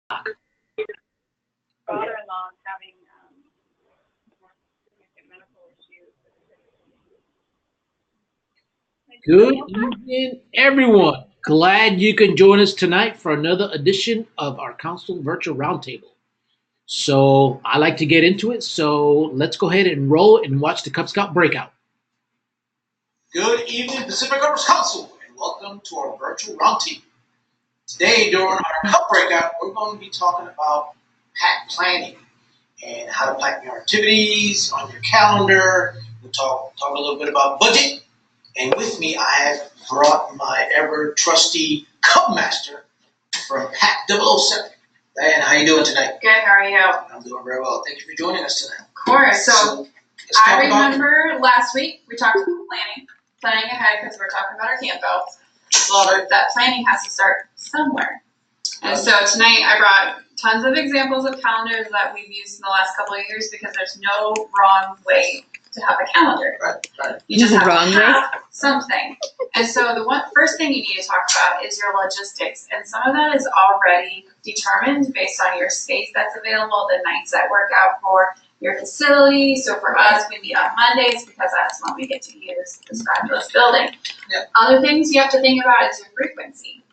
Daughter-in-law having more significant medical issues. Good evening, everyone. Glad you can join us tonight for another edition of our Council Virtual Roundtable. So I like to get into it, so let's go ahead and roll and watch the Cub Scout breakout. Good evening, Pacific Rivers Council, and welcome to our virtual roundtable. Today, during our Cup breakout, we're going to be talking about PAC planning and how to plan your activities on your calendar. We'll talk a little bit about budget. And with me, I have brought my ever trusty Cub Master from PAC 007. Diane, how you doing tonight? Good, how are you? I'm doing very well. Thank you for joining us tonight. Of course. So let's I talk about remember last week we talked about planning ahead because we're talking about our camp outs. Well, that planning has to start somewhere. And so tonight I brought tons of examples of calendars that we've used in the last couple of years because there's no wrong way to have a calendar. Right. You just have to have something. And so the first thing you need to talk about is your logistics. And some of that is already determined based on your space that's available, the nights that work out for your facility. So for us, we meet on Mondays because that's when we get to use this fabulous building. Yep. Other things you have to think about is your frequency.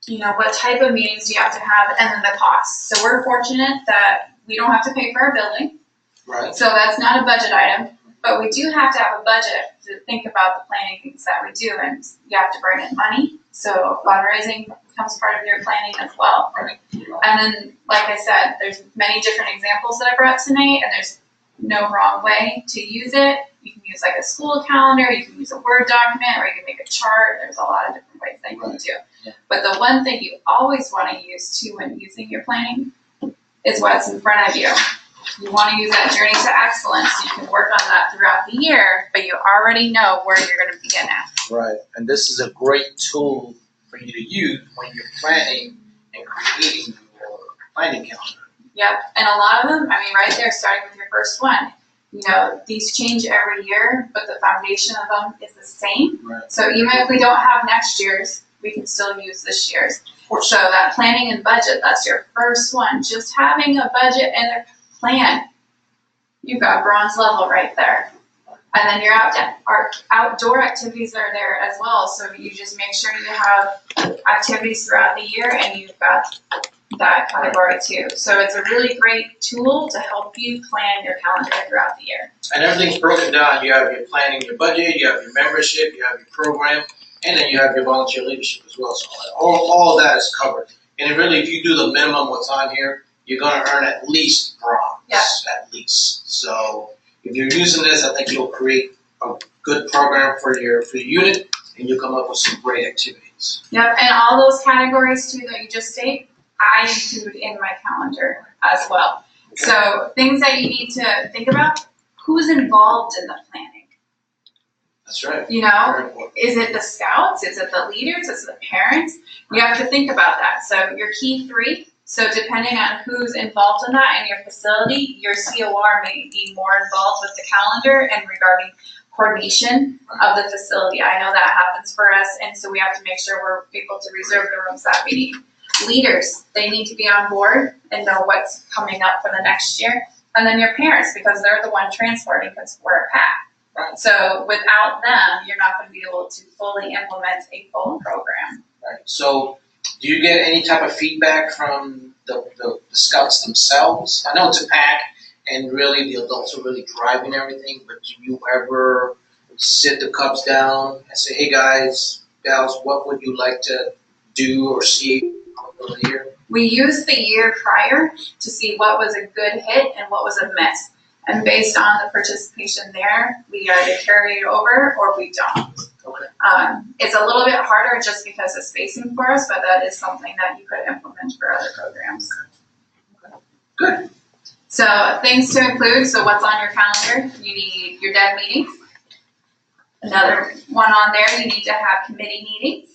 You know, what type of meetings do you have to have, and then the cost. So we're fortunate that we don't have to pay for our building. right. So that's not a budget item, but we do have to have a budget to think about the planning things that we do, and you have to bring in money. So fundraising becomes part of your planning as well. Right. And then, like I said, there's many different examples that I brought tonight, and there's no wrong way to use it. You can use like a school calendar, you can use a Word document, or you can make a chart. There's a lot of different ways that you can do. Yeah. But the one thing you always want to use too when using your planning is what's in front of you. You want to use that journey to excellence. You can work on that throughout the year, but you already know where you're going to begin at. Right, and this is a great tool for you to use when you're planning and creating your planning calendar. Yep, and a lot of them, I mean, right there, starting with your first one, you know, these change every year, but the foundation of them is the same. Right. So even if we don't have next year's, we can still use this year's. So that planning and budget, that's your first one. Just having a budget and a plan, you've got bronze level right there. And then your outdoor activities are there as well. So you just make sure you have activities throughout the year, and you've got that category too. So it's a really great tool to help you plan your calendar throughout the year. And everything's broken down. You have your planning, your budget, you have your membership, you have your program, and then you have your volunteer leadership as well. So all of that is covered. And really, if you do the minimum what's on here, you're going to earn at least bronze. Yeah. At least. So if you're using this, I think you'll create a good program for your unit, and you'll come up with some great activities. Yep, and all those categories too that you just stated, I include in my calendar as well. Okay. So things that you need to think about, who's involved in the planning? That's right. You know, Very important. is it the scouts? Is it the leaders? Is it the parents? You have to think about that. So your key three, so depending on who's involved in that in your facility, your COR may be more involved with the calendar and regarding coordination of the facility. I know that happens for us, and so we have to make sure we're able to reserve the rooms that we need. Leaders, they need to be on board and know what's coming up for the next year. And then your parents, because they're the one transporting, because we're a PAC. Right. So without them, you're not going to be able to fully implement a full program. Right. So do you get any type of feedback from the scouts themselves? I know it's a PAC, and really the adults are really driving everything, but do you ever sit the Cubs down and say, hey guys, gals, what would you like to do or see over the year? We used the year prior to see what was a good hit and what was a miss. And based on the participation there, we either carry it over or we don't. Okay. It's a little bit harder just because of spacing for us, but that is something that you could implement for other programs. Good. So things to include, so what's on your calendar? You need your dead meetings. Another one on there, you need to have committee meetings.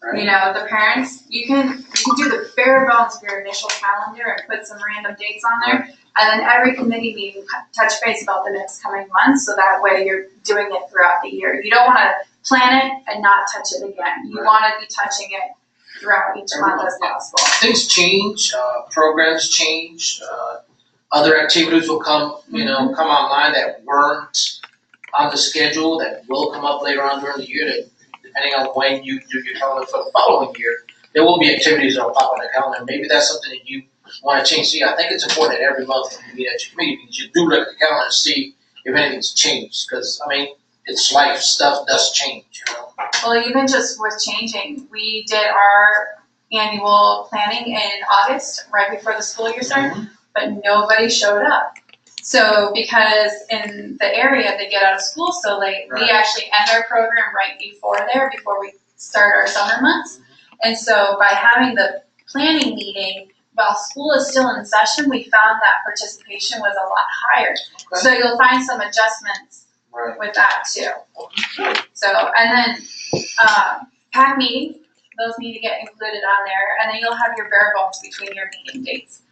Right. You know, the parents, you can do the bare bones of your initial calendar and put some random dates on there. And then every committee meeting, touch base about the next coming months, so that way you're doing it throughout the year. You don't want to plan it and not touch it again. You Right. want to be touching it throughout each month as possible. Things change, programs change, other activities will come, come online that weren't on the schedule that will come up later on during the year. That depending on when you do your calendar for the following year, there will be activities that will pop on the calendar. Maybe that's something that you want to change. See, I think it's important that every month when you meet at your committee because you do look at the calendar and see if anything's changed. Because it's life, stuff does change. Well, even just with changing, we did our annual planning in August, right before the school year started, but nobody showed up. So because in the area they get out of school so late, we actually end our program right before we start our summer months. And so by having the planning meeting while school is still in session, we found that participation was a lot higher. Okay. So you'll find some adjustments with that too. So, and then PAC meetings, those need to get included on there, and then you'll have your bare bones between your meeting dates.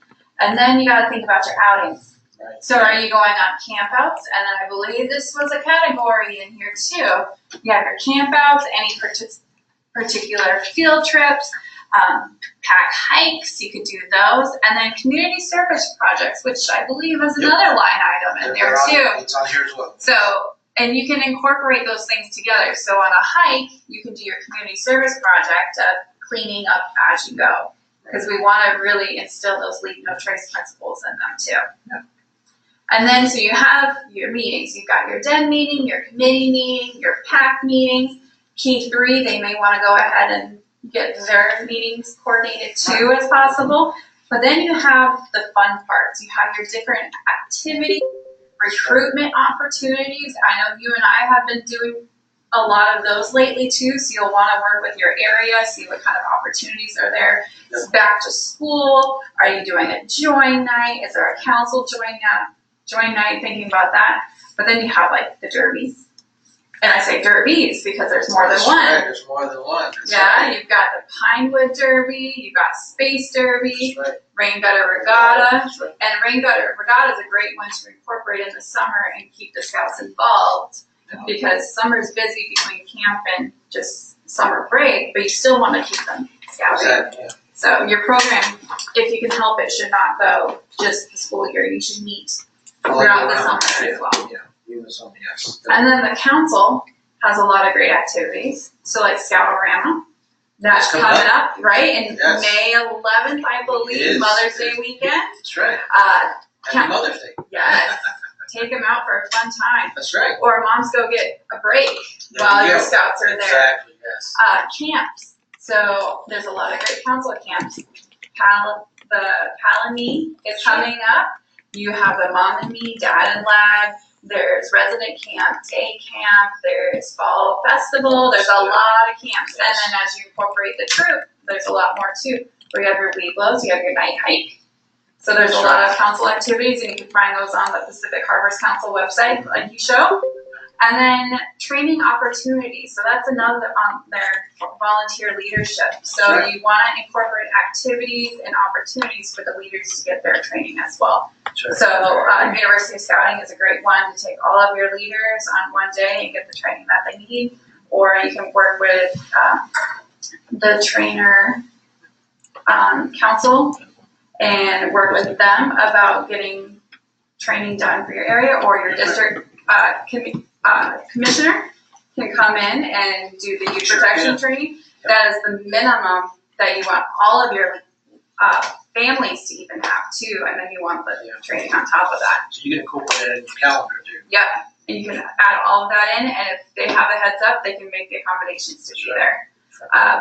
And then you gotta think about your outings. Right. So are you going on campouts? And I believe this was a category in here too. You have your campouts, any particular field trips, PAC hikes, you could do those, and then community service projects, which I believe is another line item in there too. It's on here as well. So, and you can incorporate those things together. So on a hike, you can do your community service project of cleaning up as you go. Because we want to really instill those leave no trace principles in them too. Yeah. And then so you have your meetings. You've got your DEN meeting, your committee meeting, your PAC meetings. Key 3, they may want to go ahead and get their meetings coordinated too as possible. But then you have the fun parts. You have your different activities, recruitment opportunities. I know you and I have been doing a lot of those lately too, so you'll want to work with your area, see what kind of opportunities are there. It's back to school. Are you doing a join night? Is there a council join night? Thinking about that. But then you have like the derbies. And I say derbies because there's more than one. Right, there's more than one. You've got the Pinewood Derby, you've got Space Derby, right. Rain Gutter Regatta. Right. And Rain Gutter Regatta is a great one to incorporate in the summer and keep the scouts involved. Because summer's busy between camp and just summer break, but you still want to keep them scouting. Exactly, yeah. So your program, if you can help it, should not go just the school year. You should meet throughout the summer as well. Yeah, even the summer, yes. And then the council has a lot of great activities. So like Scoutorama, that's coming up, right? And May 11th, I believe, Mother's Day weekend. That's right. Happy Mother's Day. Yes. Take them out for a fun time. That's right. Or moms go get a break while your scouts are there. Exactly, yes. Camps. So there's a lot of great council camps. The Palani is coming up. You have the Mom and Me, Dad and Lad. There's resident camp, day camp. There's fall festival. There's a lot of camps. And then as you incorporate the troop, there's a lot more too. Where you have your weed blows, you have your night hike. So there's a lot of council activities, and you can find those on the Pacific Harbors Council website, like you show. And then training opportunities. So that's another on their volunteer leadership. So you want to incorporate activities and opportunities for the leaders to get their training as well. So University of Scouting is a great one to take all of your leaders on one day and get the training that they need. Or you can work with the trainer council and work with them about getting training done for your area, or your district commissioner can come in and do the youth protection training. That is the minimum that you want all of your families to even have too, and then you want the training on top of that. So you can incorporate it in your calendar too. Yep, and you can add all of that in, and if they have a heads up, they can make the accommodations to be there.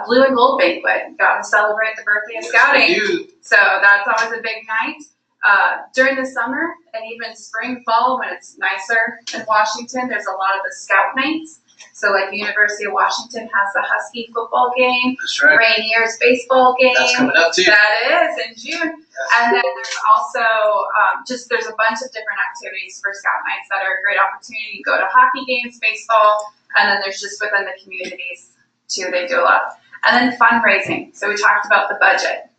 Blue and Gold Banquet, got to celebrate the birthday of scouting. So that's always a big night. During the summer and even spring, fall, when it's nicer in Washington, there's a lot of the scout nights. So like the University of Washington has the Husky football game. That's right. Rainier's baseball game. That's coming up too. That is in June. And then there's also there's a bunch of different activities for scout nights that are a great opportunity. You go to hockey games, baseball, and then there's just within the communities too, they do a lot. And then fundraising. So we talked about the budget.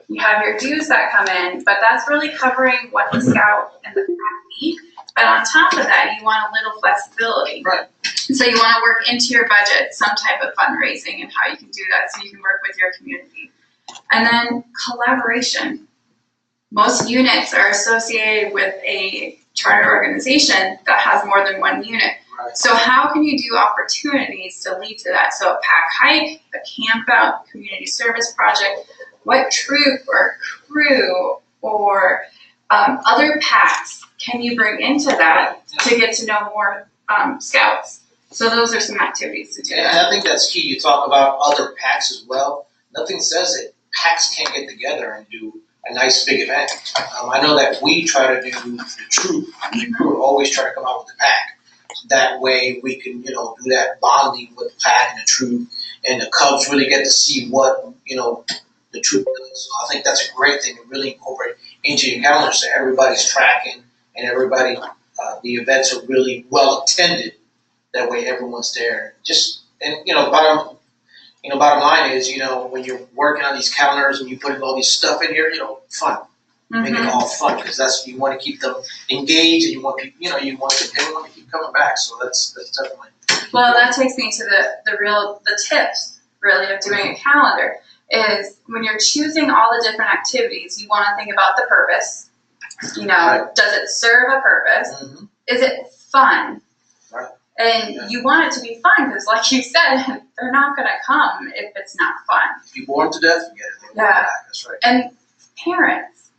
You have your dues that come in, but that's really covering what the scout and the pack need. But on top of that, you want a little flexibility. Right. So you want to work into your budget some type of fundraising and how you can do that so you can work with your community. And then collaboration. Most units are associated with a charter organization that has more than one unit. Right. So how can you do opportunities to lead to that? So a pack hike, a camp out, community service project, what troop or crew or other packs can you bring into that to get to know more scouts? So those are some activities to do. And I think that's key. You talk about other packs as well. Nothing says that packs can't get together and do a nice big event. I know that we try to do the troop. The crew always try to come out with the pack. That way we can, do that bonding with the pack and the troop, and the Cubs really get to see what, the troop does. So I think that's a great thing to really incorporate into your calendar so everybody's tracking and everybody, the events are really well attended. That way everyone's there. Bottom line is, when you're working on these calendars and you put all these stuff in here, fun. Make it all fun, because that's, you want to keep them engaged and you want people, you want everyone to keep coming back. So that's definitely. Well, that takes me to the tips really of doing a calendar is when you're choosing all the different activities, you want to think about the purpose. Right. Does it serve a purpose? Mm-hmm. Is it fun? Right. And you want it to be fun because, like you said, they're not going to come if it's not fun. If you bore them to death, you get it. Yeah. That's right. And parents,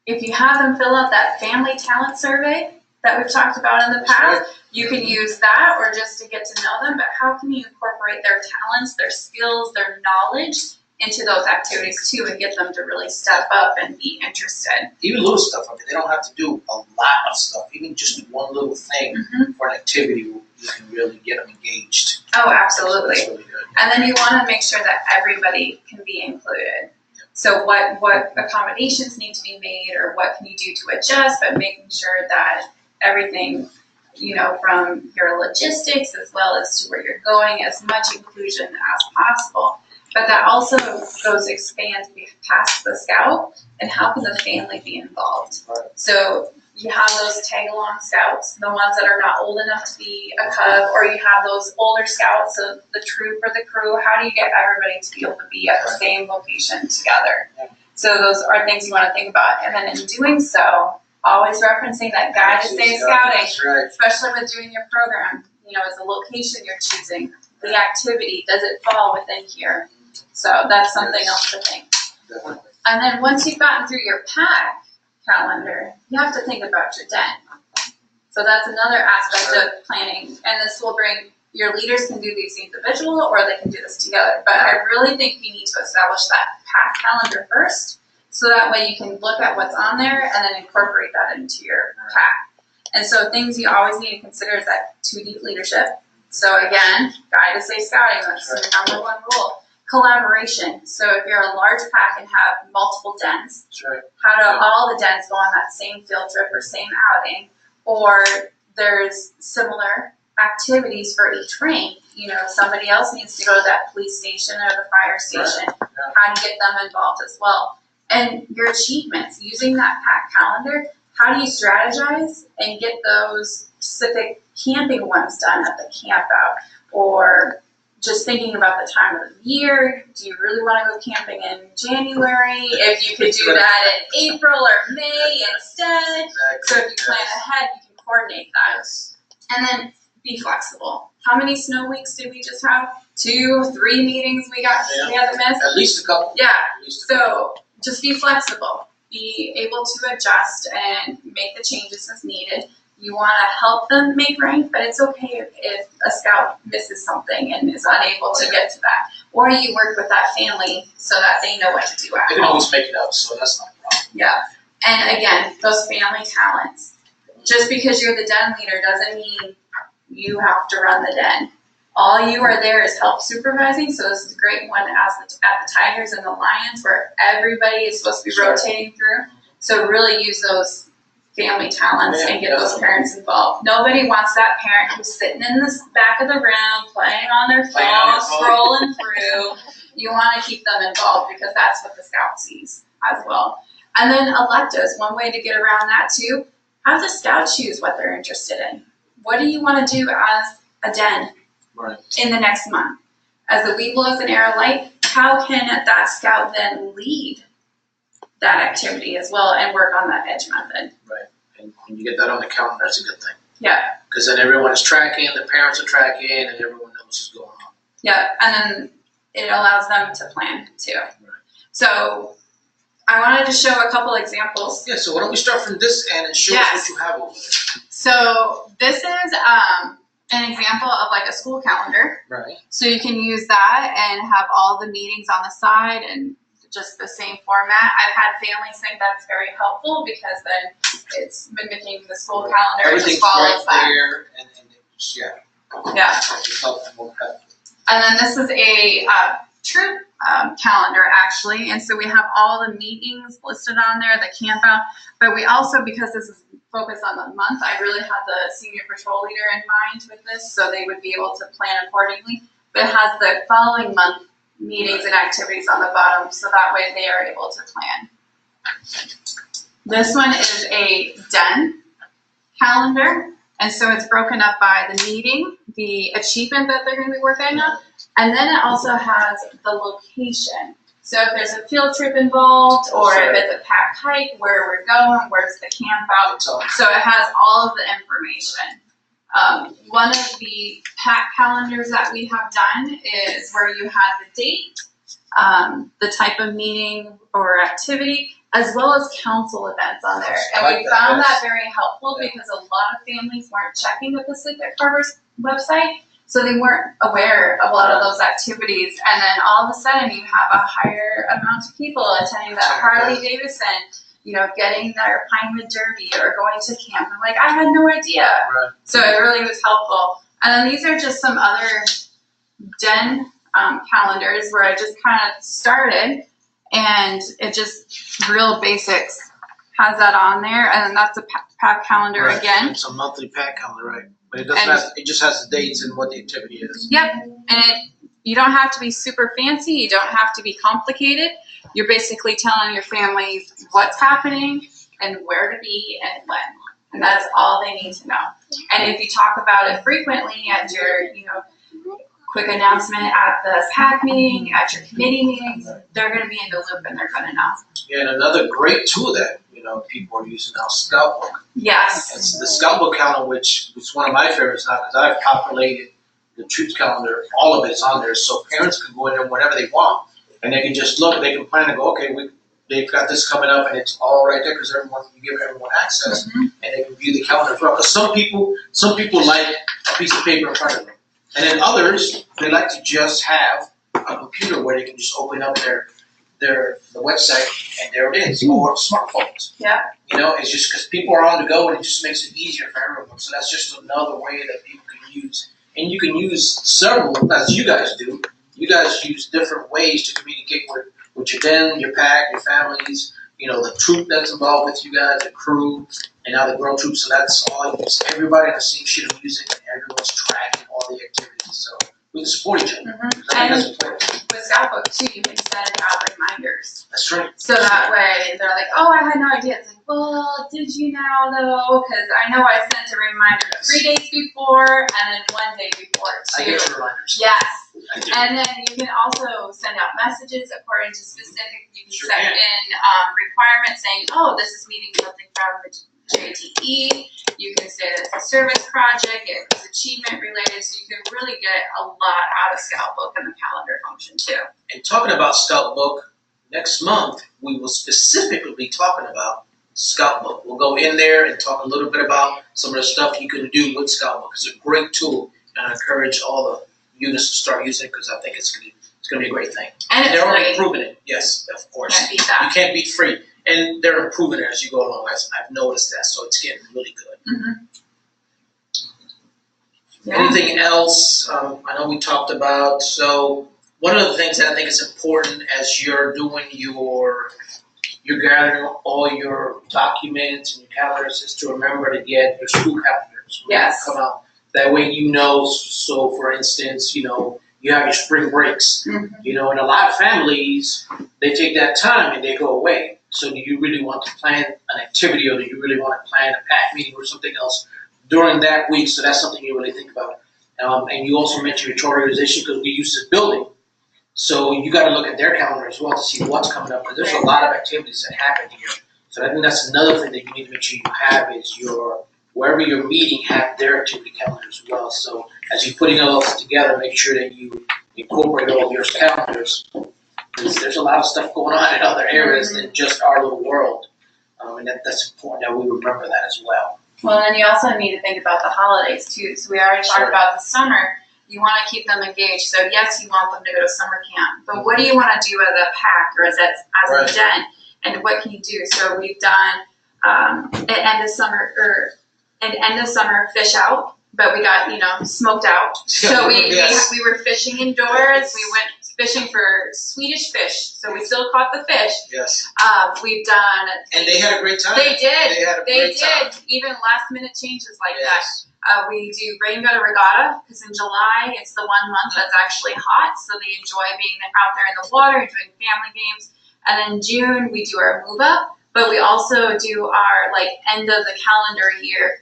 if you have them fill out that family talent survey that we've talked about in the That's past, right. you can use that or just to get to know them. But how can you incorporate their talents, their skills, their knowledge into those activities too and get them to really step up and be interested? Even little stuff. I mean, they don't have to do a lot of stuff. Even just one little thing for an activity, you can really get them engaged. Oh, absolutely. So that's really good. And then you want to make sure that everybody can be included. So what accommodations need to be made or what can you do to adjust, but making sure that everything, from your logistics as well as to where you're going, as much inclusion as possible. But that also expands past the scout and how can the family be involved? Right. So you have those tag-along scouts, the ones that are not old enough to be a cub, or you have those older scouts, so the troop or the crew. How do you get everybody to be able to be at the same location together? Yeah. So those are things you want to think about. And then in doing so, always referencing that guide to safe scouting, That's right. especially with doing your program. Is the location you're choosing, the activity, does it fall within here? So that's something else to think. Definitely. And then once you've gotten through your pack calendar, you have to think about your den. So that's another aspect of planning. And this will bring, your leaders can do these individual or they can do this together. But I really think you need to establish that pack calendar first. So that way you can look at what's on there and then incorporate that into your pack. And so things you always need to consider is that 2 deep leadership. So again, guide to safe scouting, that's the number one rule. Collaboration. So if you're a large pack and have multiple dens, That's right. how do all the dens go on that same field trip or same outing? Or there's similar activities for each rank. Somebody else needs to go to that police station or the fire station. Right. Yeah. How do you get them involved as well? And your achievements, using that pack calendar, how do you strategize and get those specific camping ones done at the camp out? Or just thinking about the time of the year, do you really want to go camping in January? If you could do that in April or May instead. Exactly. So if you plan ahead, you can coordinate that. Yes. And then be flexible. How many snow weeks did we just have? 2, 3 meetings we had to miss? At least a couple. Yeah. At least a couple. So just be flexible. Be able to adjust and make the changes as needed. You want to help them make rank, but it's okay if a scout misses something and is unable to get to that. Or you work with that family so that they know what to do They at can home. always make it up, so that's not a problem. Yeah. And again, those family talents. Just because you're the den leader doesn't mean you have to run the den. All you are there is help supervising, so this is a great one at the Tigers and the Lions where everybody is supposed to be rotating through. So really use those family talents and get those parents involved. Nobody wants that parent who's sitting in the back of the room playing on their phone, scrolling through. You want to keep them involved because that's what the scout sees as well. And then electives, one way to get around that too, have the scout choose what they're interested in. What do you want to do as a den Right. in the next month. As the week blows an arrow light, how can that scout then lead that activity as well and work on that edge method? Right. And when you get that on the calendar, that's a good thing. Yeah. Because then everyone is tracking, the parents are tracking, and everyone knows what's going on. Yeah, and then it allows them to plan too. Right. So I wanted to show a couple examples. Yeah, so why don't we start from this end and show us Yes. what you have over there. So this is an example of like a school calendar. Right. So you can use that and have all the meetings on the side and just the same format. I've had families think that's very helpful because then it's mimicking the school calendar. It Everything's just follows right that. there, and it's, Yeah. it's helpful, more helpful. And then this is a troop calendar actually. And so we have all the meetings listed on there, the camp out. But we also, because this is focused on the month, I really had the senior patrol leader in mind with this so they would be able to plan accordingly. But it has the following month meetings and activities on the bottom so that way they are able to plan. This one is a den calendar. And so it's broken up by the meeting, the achievement that they're going to be working on, and then it also has the location. So if there's a field trip involved, or if it's a pack hike, where we're going, where's the camp out. So it has all of the information. One of the pack calendars that we have done is where you have the date, the type of meeting or activity, as well as council events on there. And we found that very helpful because a lot of families weren't checking the Pacific Harbor's website, so they weren't aware of a lot of those activities. And then all of a sudden you have a higher amount of people attending that Harley Davidson, you know, getting their Pinewood Derby or going to camp. I'm like, I had no idea. Right. So it really was helpful. And then these are just some other den calendars where I just kind of started. And it just real basics has that on there, and then that's a pack calendar Right. again. It's a monthly pack calendar, right? But it doesn't have, it just has the dates and what the activity is. Yep, and you don't have to be super fancy. You don't have to be complicated. You're basically telling your family what's happening and where to be and when, and that's all they need to know. And if you talk about it frequently at your, you know, quick announcement at the PAC meeting, at your committee meetings, they're going to be in the loop and they're going to know. Yeah, and another great tool that, you know, people are using now, Scoutbook. Yes. It's the Scoutbook calendar, which is one of my favorites now because I've populated the troops calendar. All of it's on there, so parents can go in there whenever they want, and they can just look. They can plan and go, okay, they've got this coming up, and it's all right there because you give everyone access, and they can view the calendar as well. Because some people like a piece of paper in front of them. And then others, they like to just have a computer where they can just open up the website and there it is, or smartphones. Yeah. You know, it's just because people are on the go and it just makes it easier for everyone. So that's just another way that people can use. And you can use several, as you guys do. You guys use different ways to communicate with your den, your pack, your families, you know, the troop that's involved with you guys, the crew, and now the girl troop. So that's all you use. Everybody on the same sheet of music and everyone's tracking all the activities. So we can support each other. I think that's important. With Scoutbook too, you can send out reminders. That's right. So that way they're like, oh, I had no idea. It's like, well, did you now though? Because I know I sent a reminder 3 days before and then 1 day before I too. get your reminders. Yes. I do. And then you can also send out messages according to specific, you can Sure set can. in requirements saying, oh, this is meeting something from the JTE. You can say that it's a service project, it's achievement related, so you can really get a lot out of Scoutbook and the calendar function too. And talking about Scoutbook, next month we will specifically be talking about Scoutbook. We'll go in there and talk a little bit about some of the stuff you can do with Scoutbook. It's a great tool, and I encourage all the units to start using it because I think it's going to be a great thing. And it's they're already free. improving it. Yes, of course. Can't beat that. You can't beat free. And they're improving it as you go along. I've noticed that, so it's getting really good. Mm-hmm. Yeah. Anything else? I know we talked about, so one of the things that I think is important as you're doing you're gathering all your documents and your calendars is to remember to get your school calendars. when they Yes. Come out. That way you know, so for instance, you know, you have your spring breaks. Mhm. You know, and a lot of families, they take that time and they go away. So do you really want to plan an activity or do you really want to plan a PAC meeting or something else during that week? So that's something you really think about. And you also mentioned your charter organization because we use this building. So you got to look at their calendar as well to see what's coming up because there's a lot of activities that happen here. So I think that's another thing that you need to make sure you have is your wherever you're meeting have their activity calendar as well. So as you're putting all this together, make sure that you incorporate all of your calendars because there's a lot of stuff going on in other areas than just our little world, and that's important that we remember that as well. Well, then you also need to think about the holidays too. So we already talked about the summer. You want to keep them engaged. So yes, you want them to go to summer camp, but what do you want to do as a pack or as a den? And what can you do? So we've done an end of summer fish out, but we got smoked out. So we were fishing indoors. We went fishing for Swedish fish. So we still caught the fish. Yes. We've done. And they had a great time. They did. They had a great time. Even last minute changes like that. We do rain gutter regatta because in July it's the 1 month that's actually hot, so they enjoy being out there in the water and doing family games. And in June we do our move up, but we also do our end of the calendar year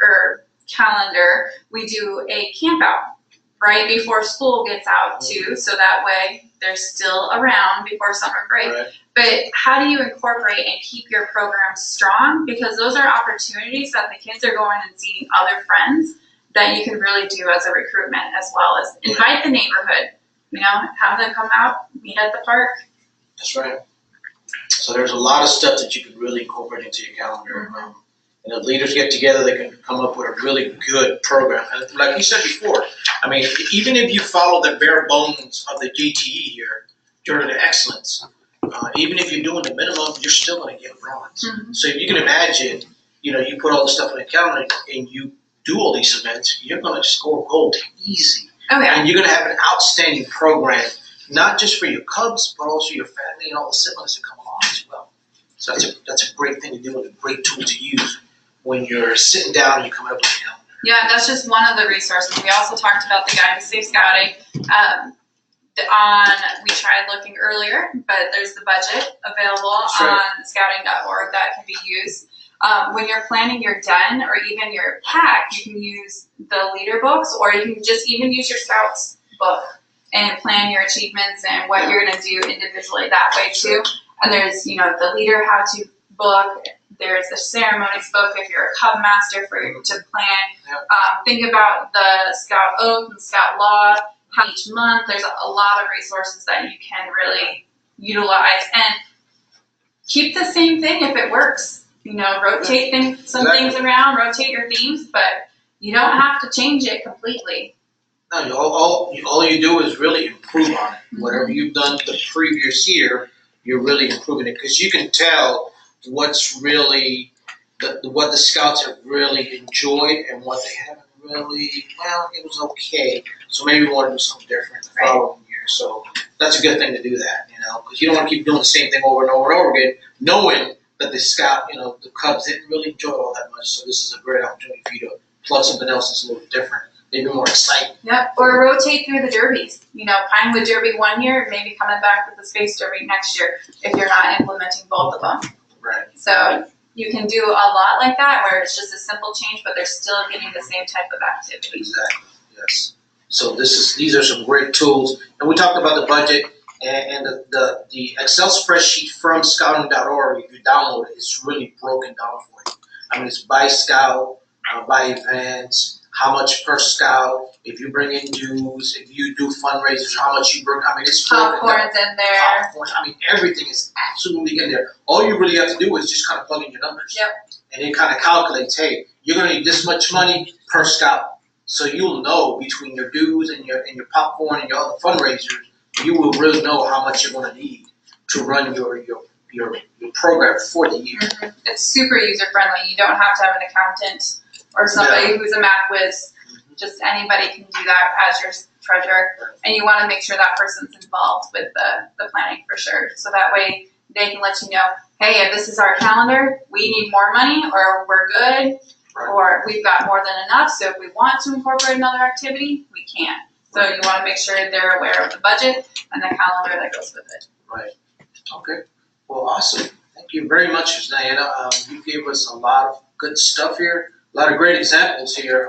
calendar. We do a camp out right before school gets out too, so that way they're still around before summer break. Right. But how do you incorporate and keep your program strong? Because those are opportunities that the kids are going and seeing other friends that you can really do as a recruitment, as well as invite the neighborhood, have them come out, meet at the park. That's right. So there's a lot of stuff that you can really incorporate into your calendar. And if leaders get together, they can come up with a really good program. And like you said before, I mean, even if you follow the bare bones of the GTE here, Journey to Excellence, even if you're doing the minimum, you're still going to get bronze. So if you can imagine, you put all the stuff on the calendar and you do all these events, you're going to score gold easy. Oh, yeah. And you're going to have an outstanding program, not just for your Cubs, but also your family and all the siblings that come along as well. So that's a great thing to do and a great tool to use when you're sitting down and you come up with a calendar. Yeah, that's just one of the resources. We also talked about the guide to safe scouting. We tried looking earlier, but there's the budget available on scouting.org that can be used. When you're planning your den or even your pack, you can use the leader books, or you can just even use your scouts book and plan your achievements and what you're going to do individually that way too. And there's, the leader how-to book. There's the ceremonies book if you're a Cub master to plan. Think about the Scout Oath and Scout Law. Each month, there's a lot of resources that you can really utilize and keep the same thing if it works. Rotate things around, rotate your themes, but you don't have to change it completely. No, all you do is really improve on it. Whatever you've done the previous year, you're really improving it because you can tell what's really what the scouts have really enjoyed and what they haven't really. Well, it was okay, so maybe we want to do something different the following year. So that's a good thing to do that, because you don't want to keep doing the same thing over and over and over again, knowing that the scout, the Cubs didn't really enjoy all that much. So this is a great opportunity for you to plug something else that's a little different, maybe more exciting. Yep, or rotate through the derbies. Pinewood Derby one year, maybe coming back with the Space Derby next year if you're not implementing both of them. Right. So you can do a lot like that where it's just a simple change, but they're still getting the same type of activity. Exactly. Yes. So these are some great tools, and we talked about the budget. And the Excel spreadsheet from scouting.org, if you download it, it's really broken down for you. I mean, it's by scout, by events, how much per scout, if you bring in dues, if you do fundraisers, how much you bring. I mean, it's popcorn's in there. Popcorn. I mean, everything is absolutely in there. All you really have to do is just kind of plug in your numbers. Yep. And it kind of calculates, hey, you're going to need this much money per scout. So you'll know between your dues and your popcorn and your other fundraisers, you will really know how much you're going to need to run your program for the year. It's super user friendly. You don't have to have an accountant or somebody who's a math whiz. Just anybody can do that as your treasurer, and you want to make sure that person's involved with the planning for sure. So that way they can let you know, hey, if this is our calendar, we need more money, or we're good, or we've got more than enough. So if we want to incorporate another activity, we can. So you want to make sure they're aware of the budget and the calendar that goes with it. Right. Okay. Well, awesome. Thank you very much, Diana. You gave us a lot of good stuff here, a lot of great examples here.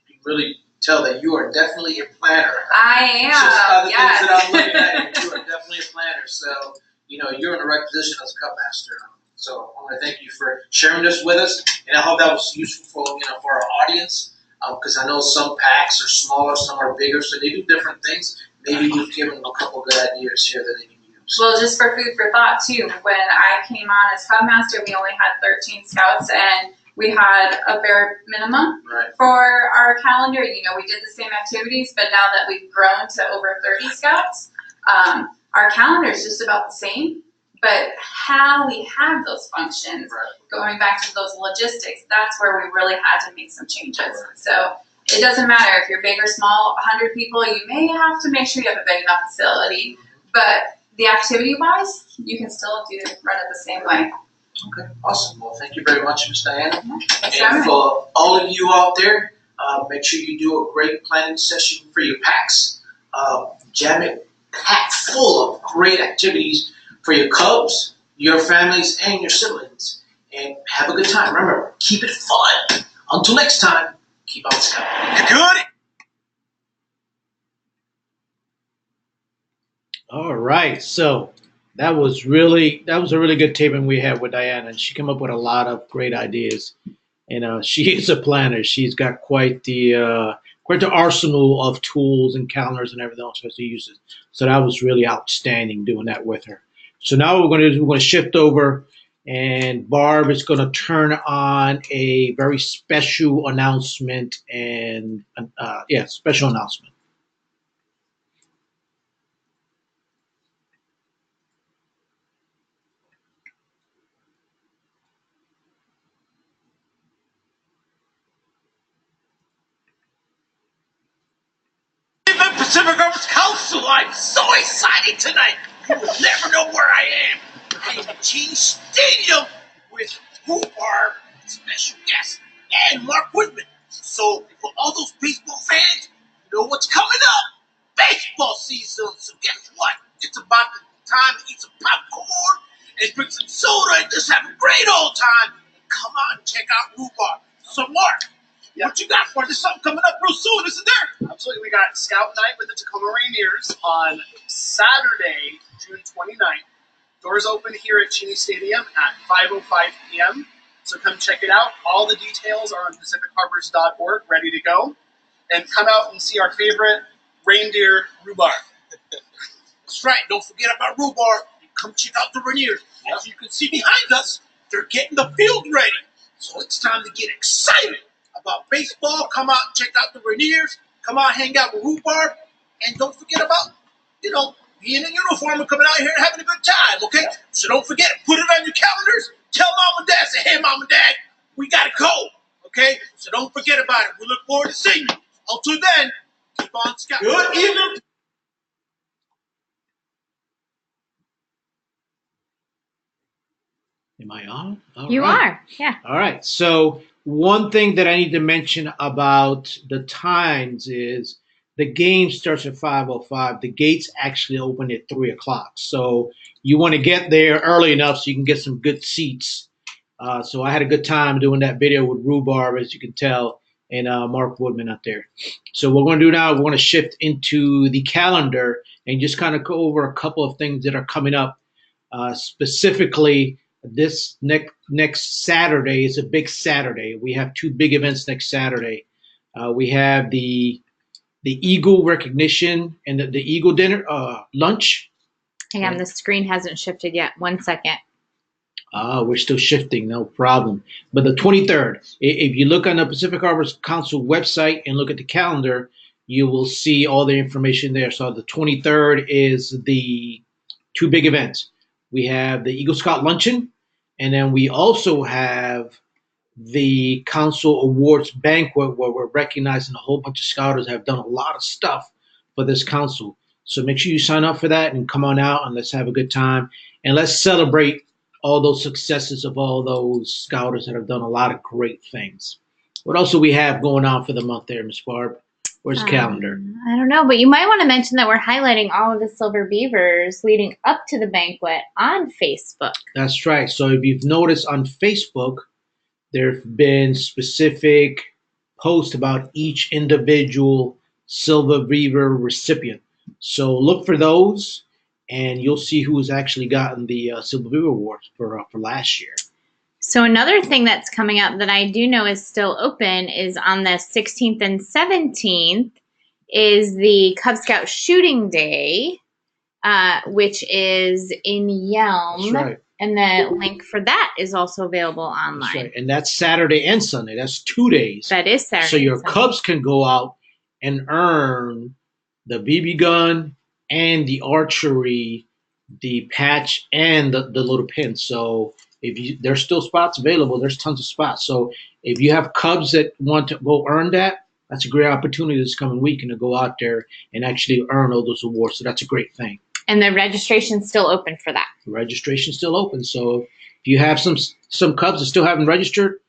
You really tell that you are definitely a planner. I Just am, other yes. things that I'm looking at, you are definitely a planner. So, you're in the right position as a Cup Master. So I want to thank you for sharing this with us, and I hope that was useful for our audience, because I know some packs are smaller, some are bigger, so they do different things. Maybe we've given them a couple good ideas here that they can use. Well, just for food for thought too, when I came on as Cub Master, we only had 13 scouts, and we had a bare minimum for our calendar. We did the same activities, but now that we've grown to over 30 scouts, our calendar is just about the same. But how we have those functions, going back to those logistics, that's where we really had to make some changes. So it doesn't matter if you're big or small, 100 people, you may have to make sure you have a big enough facility. But the activity-wise, you can still run it the same way. Okay, awesome. Well, thank you very much, Ms. Diana. Thanks And for all of you out there, make sure you do a great planning session for your packs. Jam it packed full of great activities for your Cubs, your families, and your siblings. And have a good time. Remember, keep it fun. Until next time, keep on scouting. Good. All right, so that was a really good taping we had with Diana, and she came up with a lot of great ideas. And she is a planner. She's got quite the arsenal of tools and calendars and everything else she uses. So that was really outstanding doing that with her. So now what we're going to shift over, and Barb is going to turn on a very special announcement special announcement. Pacific Arts Council, I'm so excited tonight. You will never know where I am. I am at Cheney Stadium with Barb, special guest, and Mark Woodman. So for all those baseball fans, you know what's coming up. Baseball season. So guess what? It's about the time to eat some popcorn and drink some soda and just have a great old time. Come on, check out Rhubarb. So Mark, what you got for us? There's something coming up real soon, isn't there? Absolutely. We got Scout Night with the Tacoma Rainiers on Saturday, June 29th. Doors open here at Cheney Stadium at 5:05 p.m. So come check it out. All the details are on pacificharbors.org, ready to go. And come out and see our favorite reindeer, Rhubarb. That's right. Don't forget about Rhubarb. Come check out the Rainiers. As you can see behind us, they're getting the field ready. So it's time to get excited about baseball. Come out and check out the Rainiers. Come out, hang out with Rhubarb. And don't forget about, being in uniform and coming out here and having a good time, okay? So don't forget, put it on your calendars. Tell mom and dad, say, hey, mom and dad, we got to go, okay? So don't forget about it. We look forward to seeing you. Until then, keep on scouting. Good evening. Am I on? You are, yeah. All right. So one thing that I need to mention about the times is the game starts at 5:05. The gates actually open at 3 o'clock. So you want to get there early enough so you can get some good seats. So I had a good time doing that video with Rhubarb, as you can tell, and Mark Woodman out there. So what we're going to do now, we're going to shift into the calendar and just kind of go over a couple of things that are coming up. Specifically, this next Saturday is a big Saturday. We have two big events next Saturday. We have the Eagle recognition and the Eagle dinner lunch. Hang on, the screen hasn't shifted yet. 1 second. We're still shifting, no problem. But the 23rd, if you look on the Pacific Harbors Council website and look at the calendar, you will see all the information there. So the 23rd is the two big events. We have the Eagle Scout Luncheon, and then we also have the Council Awards Banquet, where we're recognizing a whole bunch of scouters that have done a lot of stuff for this council. So make sure you sign up for that and come on out and let's have a good time. And let's celebrate all those successes of all those scouters that have done a lot of great things. What else do we have going on for the month there, Ms. Barb? Where's the calendar? I don't know, but you might want to mention that we're highlighting all of the Silver Beavers leading up to the banquet on Facebook. That's right. So if you've noticed on Facebook, there have been specific post about each individual Silver Beaver recipient. So look for those, and you'll see who's actually gotten the Silver Beaver Awards for last year. So another thing that's coming up that I do know is still open is on the 16th and 17th is the Cub Scout Shooting Day, which is in Yelm. That's right. And the link for that is also available online. That's right. And that's Saturday and Sunday. That's 2 days. That is Saturday. So your and Sunday. Cubs can go out and earn the BB gun and the archery, the patch, and the little pin. So there's still spots available. There's tons of spots. So if you have Cubs that want to go earn that, that's a great opportunity this coming weekend to go out there and actually earn all those awards. So that's a great thing. And the registration's still open for that. The registration's still open. So if you have some Cubs that still haven't registered,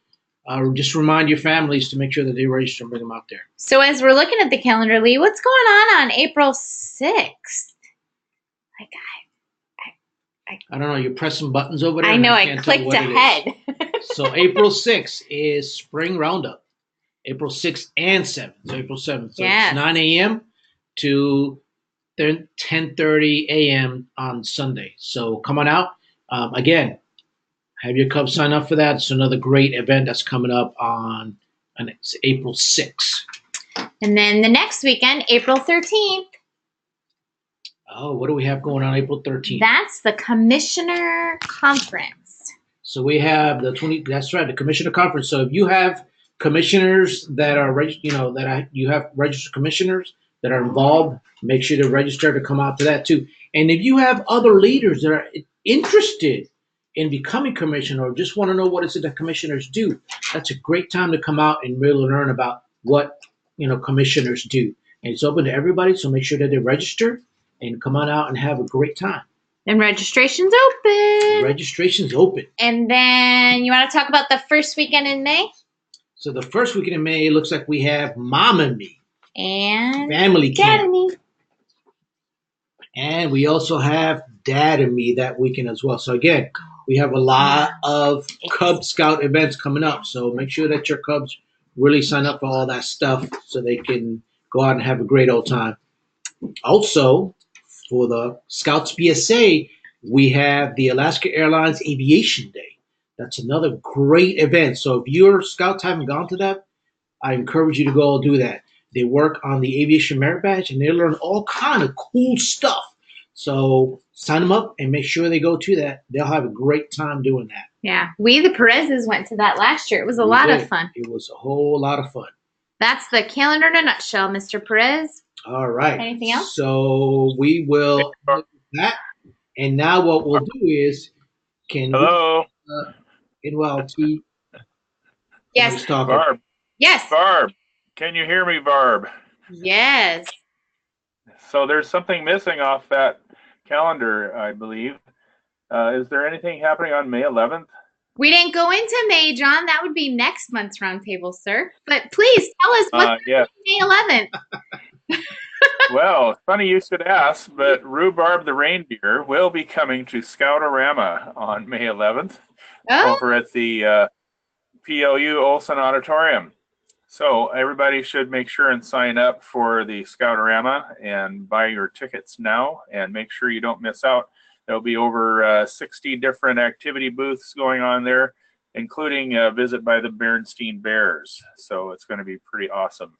just remind your families to make sure that they register and bring them out there. So as we're looking at the calendar, Lee, what's going on April 6th? Like, I don't know. You're pressing buttons over there. I know. I can't tell clicked what it ahead. is. So April 6th is Spring Roundup. April 6th and 7th. So April 7th. So Yes. it's 9 a.m. to 10:30 a.m. on Sunday. So come on out. Again, have your Cubs sign up for that. It's another great event that's coming up on it's April 6th. And then the next weekend, April 13th. Oh, what do we have going on April 13th? That's the Commissioner Conference. So we have that's right, the Commissioner Conference. So if you have commissioners that are, you have registered commissioners that are involved, make sure to register to come out to that too. And if you have other leaders that are interested in becoming commissioner or just want to know what is it that commissioners do, that's a great time to come out and really learn about what, commissioners do. And it's open to everybody, so make sure that they register and come on out and have a great time. And registration's open. Registration's open. And then you want to talk about the first weekend in May? So the first weekend in May, it looks like we have Mom and Me. And Family Dad Camp. and Me. And we also have Dad and Me that weekend as well. So again, we have a lot of Cub Scout events coming up. So make sure that your Cubs really sign up for all that stuff so they can go out and have a great old time. Also, for the Scouts BSA, we have the Alaska Airlines Aviation Day. That's another great event. So if your Scouts haven't gone to that, I encourage you to go do that. They work on the Aviation Merit Badge, and they learn all kind of cool stuff. So sign them up and make sure they go to that. They'll have a great time doing that. Yeah. We, the Perez's, went to that last year. It was a lot of fun. It was a whole lot of fun. That's the calendar in a nutshell, Mr. Perez. All right. Anything else? So we will do that. And now what we'll do is, Hello. NYLT. Yes. Barb. Yes. Barb. Can you hear me, Barb? Yes. So there's something missing off that calendar, I believe. Is there anything happening on May 11th? We didn't go into May, John. That would be next month's roundtable, sir. But please tell us what's Yes. May 11th. Well, it's funny you should ask, but Rhubarb the reindeer will be coming to Scoutorama on May 11th over at the PLU Olson Auditorium. So everybody should make sure and sign up for the Scoutorama and buy your tickets now and make sure you don't miss out. There'll be over 60 different activity booths going on there, including a visit by the Bernstein Bears. So it's going to be pretty awesome.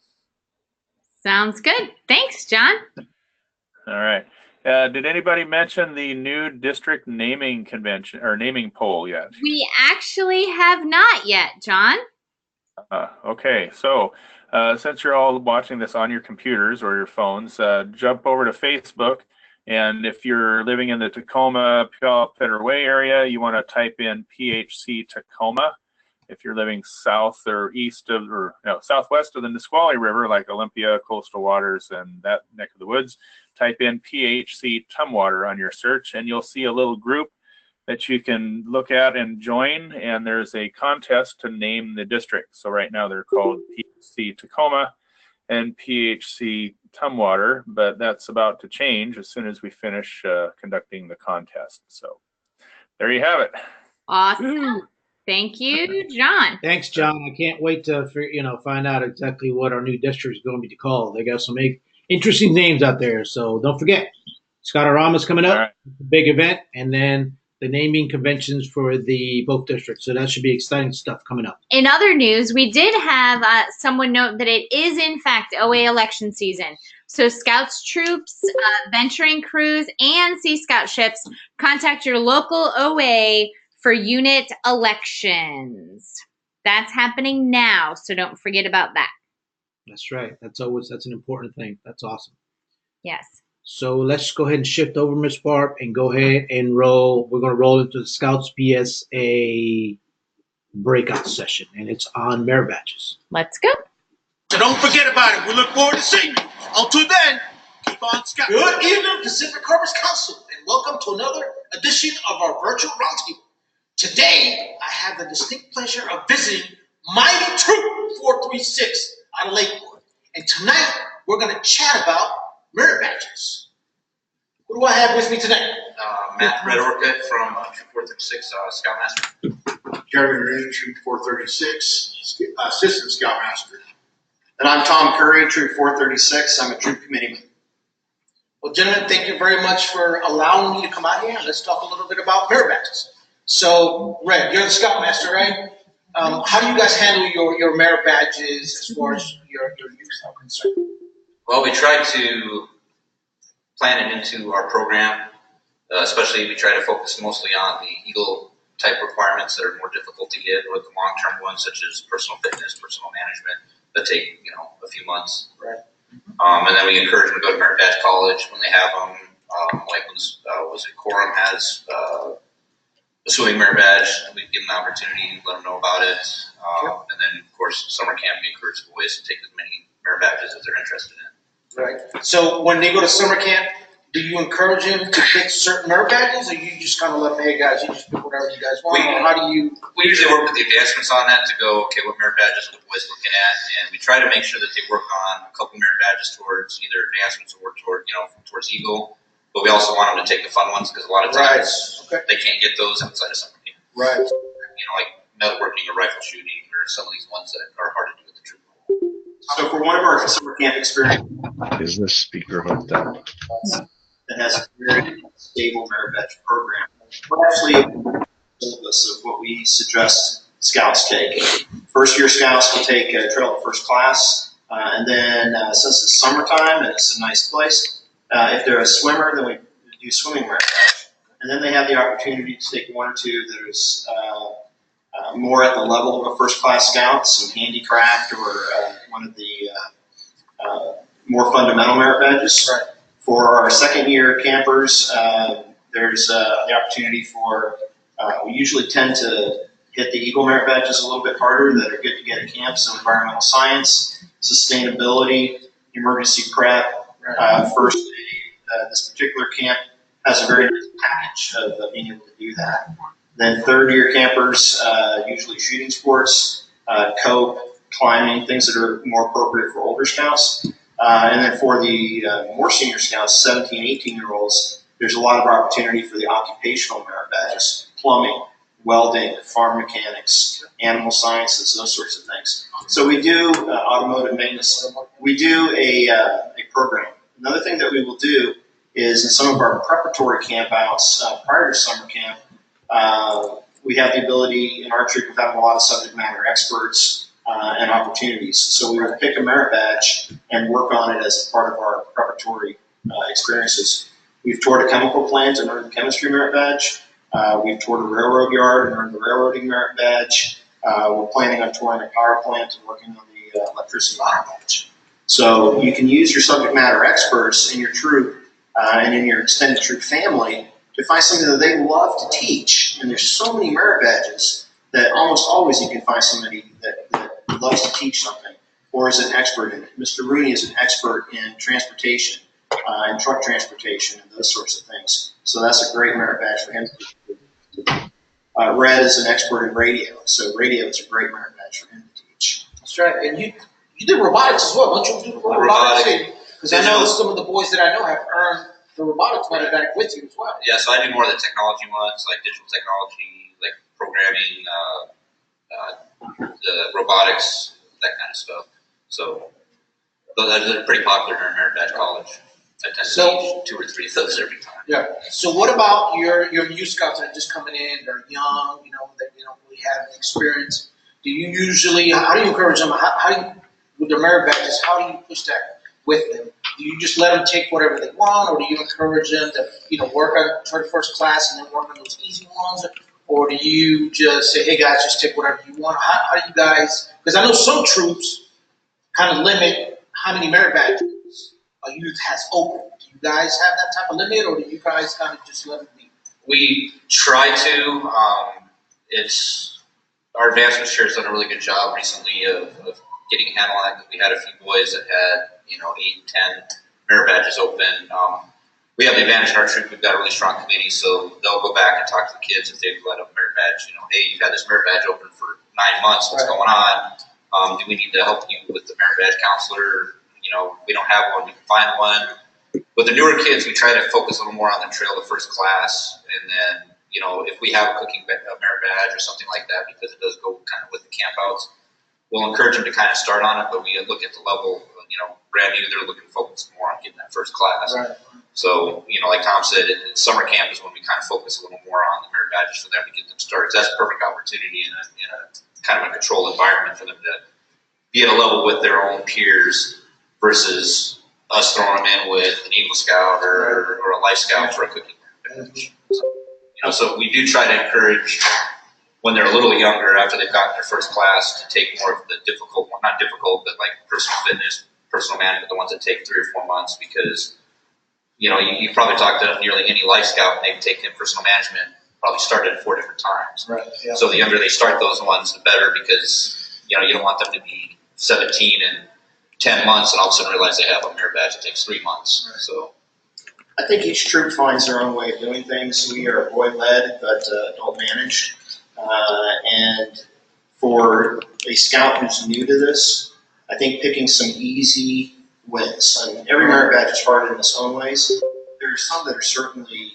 Sounds good. Thanks, John. All right. Did anybody mention the new district naming convention or naming poll yet? We actually have not yet, John. Okay, so since you're all watching this on your computers or your phones, jump over to Facebook. And if you're living in the Tacoma, Puyallup, Federal Way area, you want to type in PHC Tacoma. If you're living south or east of, or no, southwest of the Nisqually River, like Olympia, Coastal Waters, and that neck of the woods, type in PHC Tumwater on your search, and you'll see a little group that you can look at and join. And there's a contest to name the district. So right now they're called PHC Tacoma and PHC Tumwater, but that's about to change as soon as we finish conducting the contest. So there you have it. Awesome. Thank you, John. Thanks, John. I can't wait to find out exactly what our new district is going to be called. They got some interesting names out there. So don't forget, Scottorama's coming up, All right. big event, and then the naming conventions for the both districts. So that should be exciting stuff coming up. In other news, we did have someone note that it is in fact OA election season. So Scouts, troops, venturing crews, and Sea Scout ships, contact your local OA for unit elections. That's happening now, so don't forget about that. That's right. That's an important thing. That's awesome. Yes. So let's go ahead and shift over, Ms. Barb, and go ahead and roll. We're going to roll into the Scouts BSA breakout session, and it's on merit badges. Let's go. So don't forget about it. We look forward to seeing you. Until then, keep on scouting. Good evening, Pacific Harbors Council, and welcome to another edition of our virtual roundtable. Today, I have the distinct pleasure of visiting Mighty Troop 436 out of Lakewood. And tonight, we're going to chat about merit badges. Who do I have with me tonight? Matt Red Orchid from Troop 436, Scoutmaster. Jeremy Rooney, Troop 436, Assistant Scoutmaster. And I'm Tom Curry, Troop 436. I'm a troop committeeman. Well, gentlemen, thank you very much for allowing me to come out here, and let's talk a little bit about merit badges. So, Red, you're the Scoutmaster, right? How do you guys handle your merit badges as far as your youth are concerned? Well, we try to plan it into our program. Especially, we try to focus mostly on the Eagle type requirements that are more difficult to get, or the long-term ones such as personal fitness, personal management, that take a few months. Right. And then we encourage them to go to Merit Badge College when they have them. Like was it Quorum has a swimming merit badge. We give them the opportunity, let them know about it, and then of course summer camp we encourage the boys to take as many merit badges as they're interested in. Right. So when they go to summer camp, do you encourage them to pick certain merit badges, or you just kind of let them, hey guys, you just pick whatever you guys want? Or how do you? We usually work with the advancements on that to go, okay, what merit badges are the boys looking at, and we try to make sure that they work on a couple merit badges towards either advancements or towards Eagle. But we also want them to take the fun ones because a lot of times they can't get those outside of summer camp. Right. Like metalworking or rifle shooting or some of these ones that are hard to do at the troop. So for one of our summer camp experiences Is this speaker hooked up? that has a very stable merit badge program, we're actually a syllabus of what we suggest scouts take. First year scouts will take trail to first class, and then since it's summertime and it's a nice place, if they're a swimmer, then we do swimming merit badge. And then they have the opportunity to take one or two that is more at the level of a first class scout, some handicraft or one of the more fundamental merit badges. Right. For our second year campers, there's the opportunity for, we usually tend to hit the Eagle merit badges a little bit harder that are good to get at camp. So environmental science, sustainability, emergency prep, first aid. This particular camp has a very nice package of being able to do that. Then third year campers, usually shooting sports, cope, climbing, things that are more appropriate for older scouts. And then for the more senior scouts, 17, 18-year-olds, there's a lot of opportunity for the occupational merit badges, plumbing, welding, farm mechanics, animal sciences, those sorts of things. So we do automotive maintenance. We do a program. Another thing that we will do is in some of our preparatory campouts prior to summer camp, we have the ability in our troop of having a lot of subject matter experts and opportunities. So we will pick a merit badge and work on it as part of our preparatory experiences. We've toured a chemical plant and earned the chemistry merit badge. We've toured a railroad yard and earned the railroading merit badge. We're planning on touring a power plant and working on the electricity merit badge. So you can use your subject matter experts in your troop and in your extended troop family to find something that they love to teach. And there's so many merit badges that almost always you can find somebody that loves to teach something or is an expert in it. Mr. Rooney is an expert in transportation and truck transportation and those sorts of things. So that's a great merit badge for him. Red is an expert in radio. So radio is a great merit badge for him to teach. That's right. And you did robotics as well. Don't you do robotics? Because I know some of the boys that I know have earned the robotics merit badge with you as well. Yeah, so I do more of the technology ones, like digital technology, like programming, the robotics, that kind of stuff. So they're pretty popular in Merit Badge College. I tend to teach 2 or 3 of those every time. Yeah. So what about your youth scouts that are just coming in? They're young, that don't really have experience. Do you usually? How do you encourage them? How do you, with their merit badges? How do you push that with them? Do you just let them take whatever they want, or do you encourage them to work on try the first class and then work on those easy ones, or do you just say, hey guys, just take whatever you want? How do you guys? Because I know some troops kind of limit how many merit badges a youth has open. Do you guys have that type of limit, or do you guys kind of just let it be? We try to. Our advancement chair has done a really good job recently of getting a handle on that. We had a few boys that had 8, 10 merit badges open. We have the advantage in our troop. We've got a really strong committee, so they'll go back and talk to the kids if they've let up a merit badge. Hey, you've had this merit badge open for 9 months. What's going on? Do we need to help you with the merit badge counselor? We don't have one. We can find one. With the newer kids, we try to focus a little more on the trail of first class, and then if we have a cooking merit badge or something like that, because it does go kind of with the campouts, we'll encourage them to kind of start on it. But we look at the level. Brand new, they're looking focused more on getting that first class. Right. So, like Tom said, in summer camp is when we kind of focus a little more on the merit badges for them to get them started. That's a perfect opportunity in a kind of a controlled environment for them to be at a level with their own peers versus us throwing them in with an Eagle Scout or a Life Scout for a cooking merit badge. So we do try to encourage when they're a little younger, after they've gotten their first class, to take more of the difficult, well, not difficult, but like personal fitness, personal management, the ones that take 3 or 4 months, because you probably talked to nearly any Life Scout, and they've taken personal management, probably started at 4 different times. Right. Yeah. So the younger they start those ones, the better, because you don't want them to be 17 and 10 months and all of a sudden realize they have a merit badge that takes 3 months. Right. So I think each troop finds their own way of doing things. We are boy-led, but adult managed. And for a scout who's new to this, I think picking some easy wins. I mean, every merit badge is hard in its own ways. There are some that are certainly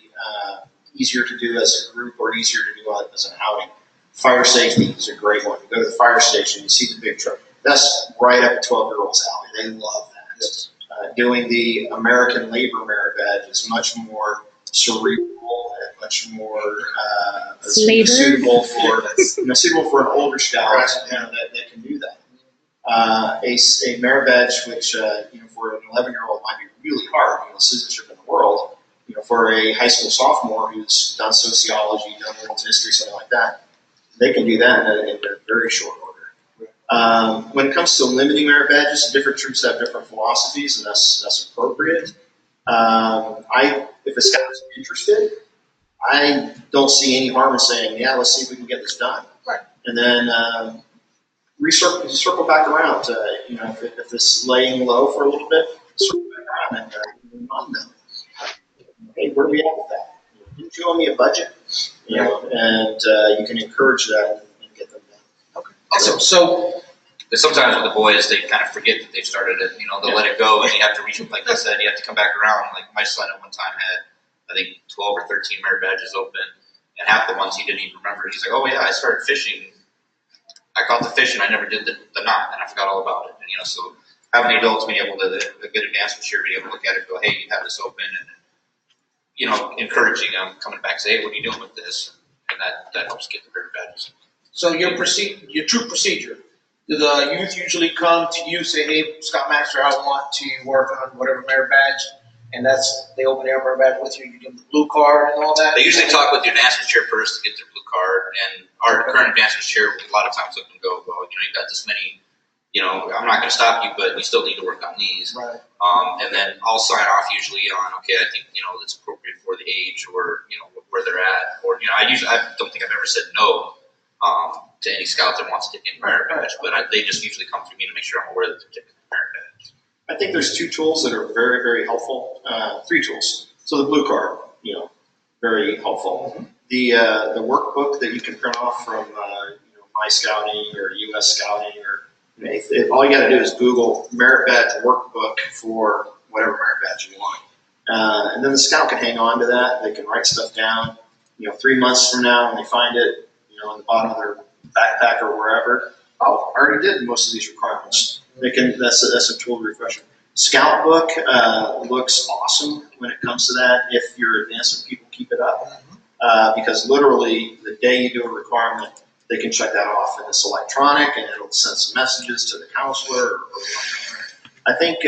easier to do as a group or easier to do as an outing. Fire safety is a great one. You go to the fire station, you see the big truck. That's right up a 12-year-old's alley. They love that. Yes. Doing the American Labor Merit Badge is much more cerebral and much more suitable for an older scout that can do that. A merit badge, which for an 11-year-old might be really hard, citizenship in the world. For a high school sophomore who's done sociology, done world history, something like that, they can do that in a very short order. When it comes to limiting merit badges, different troops have different philosophies, and that's appropriate. If a scout's interested, I don't see any harm in saying, yeah, let's see if we can get this done. Right. And then circle back around. If it's laying low for a little bit, circle back around and remind them, hey, where are we at with that? Didn't you owe me a budget? And you can encourage that and get them done. Okay. Awesome. So sometimes with the boys, they kind of forget that they've started it. They'll let it go, and you have to reach. Like I said, you have to come back around. Like my son at one time had, I think, 12 or 13 merit badges open, and half the ones he didn't even remember. He's like, "Oh yeah, I started fishing. I caught the fish, and I never did the knot, and I forgot all about it." And so having the adults being able to, a good advancement chair, being able to look at it, and go, "Hey, you have this open," and encouraging them, coming back, say, "Hey, what are you doing with this?" And that helps get the merit badges. So your troop procedure. Do the youth usually come to you, say, hey, Scoutmaster, I want to work on whatever merit badge, and they open their merit badge with you, you give them the blue card and all that? They usually talk with the advancement chair first to get their blue card, and our current advancement chair a lot of times look and go, well, you've got this many, I'm not going to stop you, but you still need to work on these. Right. And then I'll sign off usually on, okay, I think, it's appropriate for the age or, where they're at. Or, I don't think I've ever said no to any scout that wants to take a merit badge, but they just usually come through me to make sure I'm aware that they're taking the merit badge. I think there's 2 tools that are very, very helpful. 3 tools. So the blue card, very helpful. Mm-hmm. The workbook that you can print off from My Scouting or U.S. Scouting, or all you got to do is Google merit badge workbook for whatever merit badge you want, and then the scout can hang on to that. They can write stuff down. 3 months from now, when they find it, in the bottom of their backpack or wherever. Oh, I already did most of these requirements. That's a total refresher. Scout book looks awesome when it comes to that. If your advanced people keep it up, because literally the day you do a requirement, they can check that off, and it's electronic, and it'll send some messages to the counselor or whatnot. I think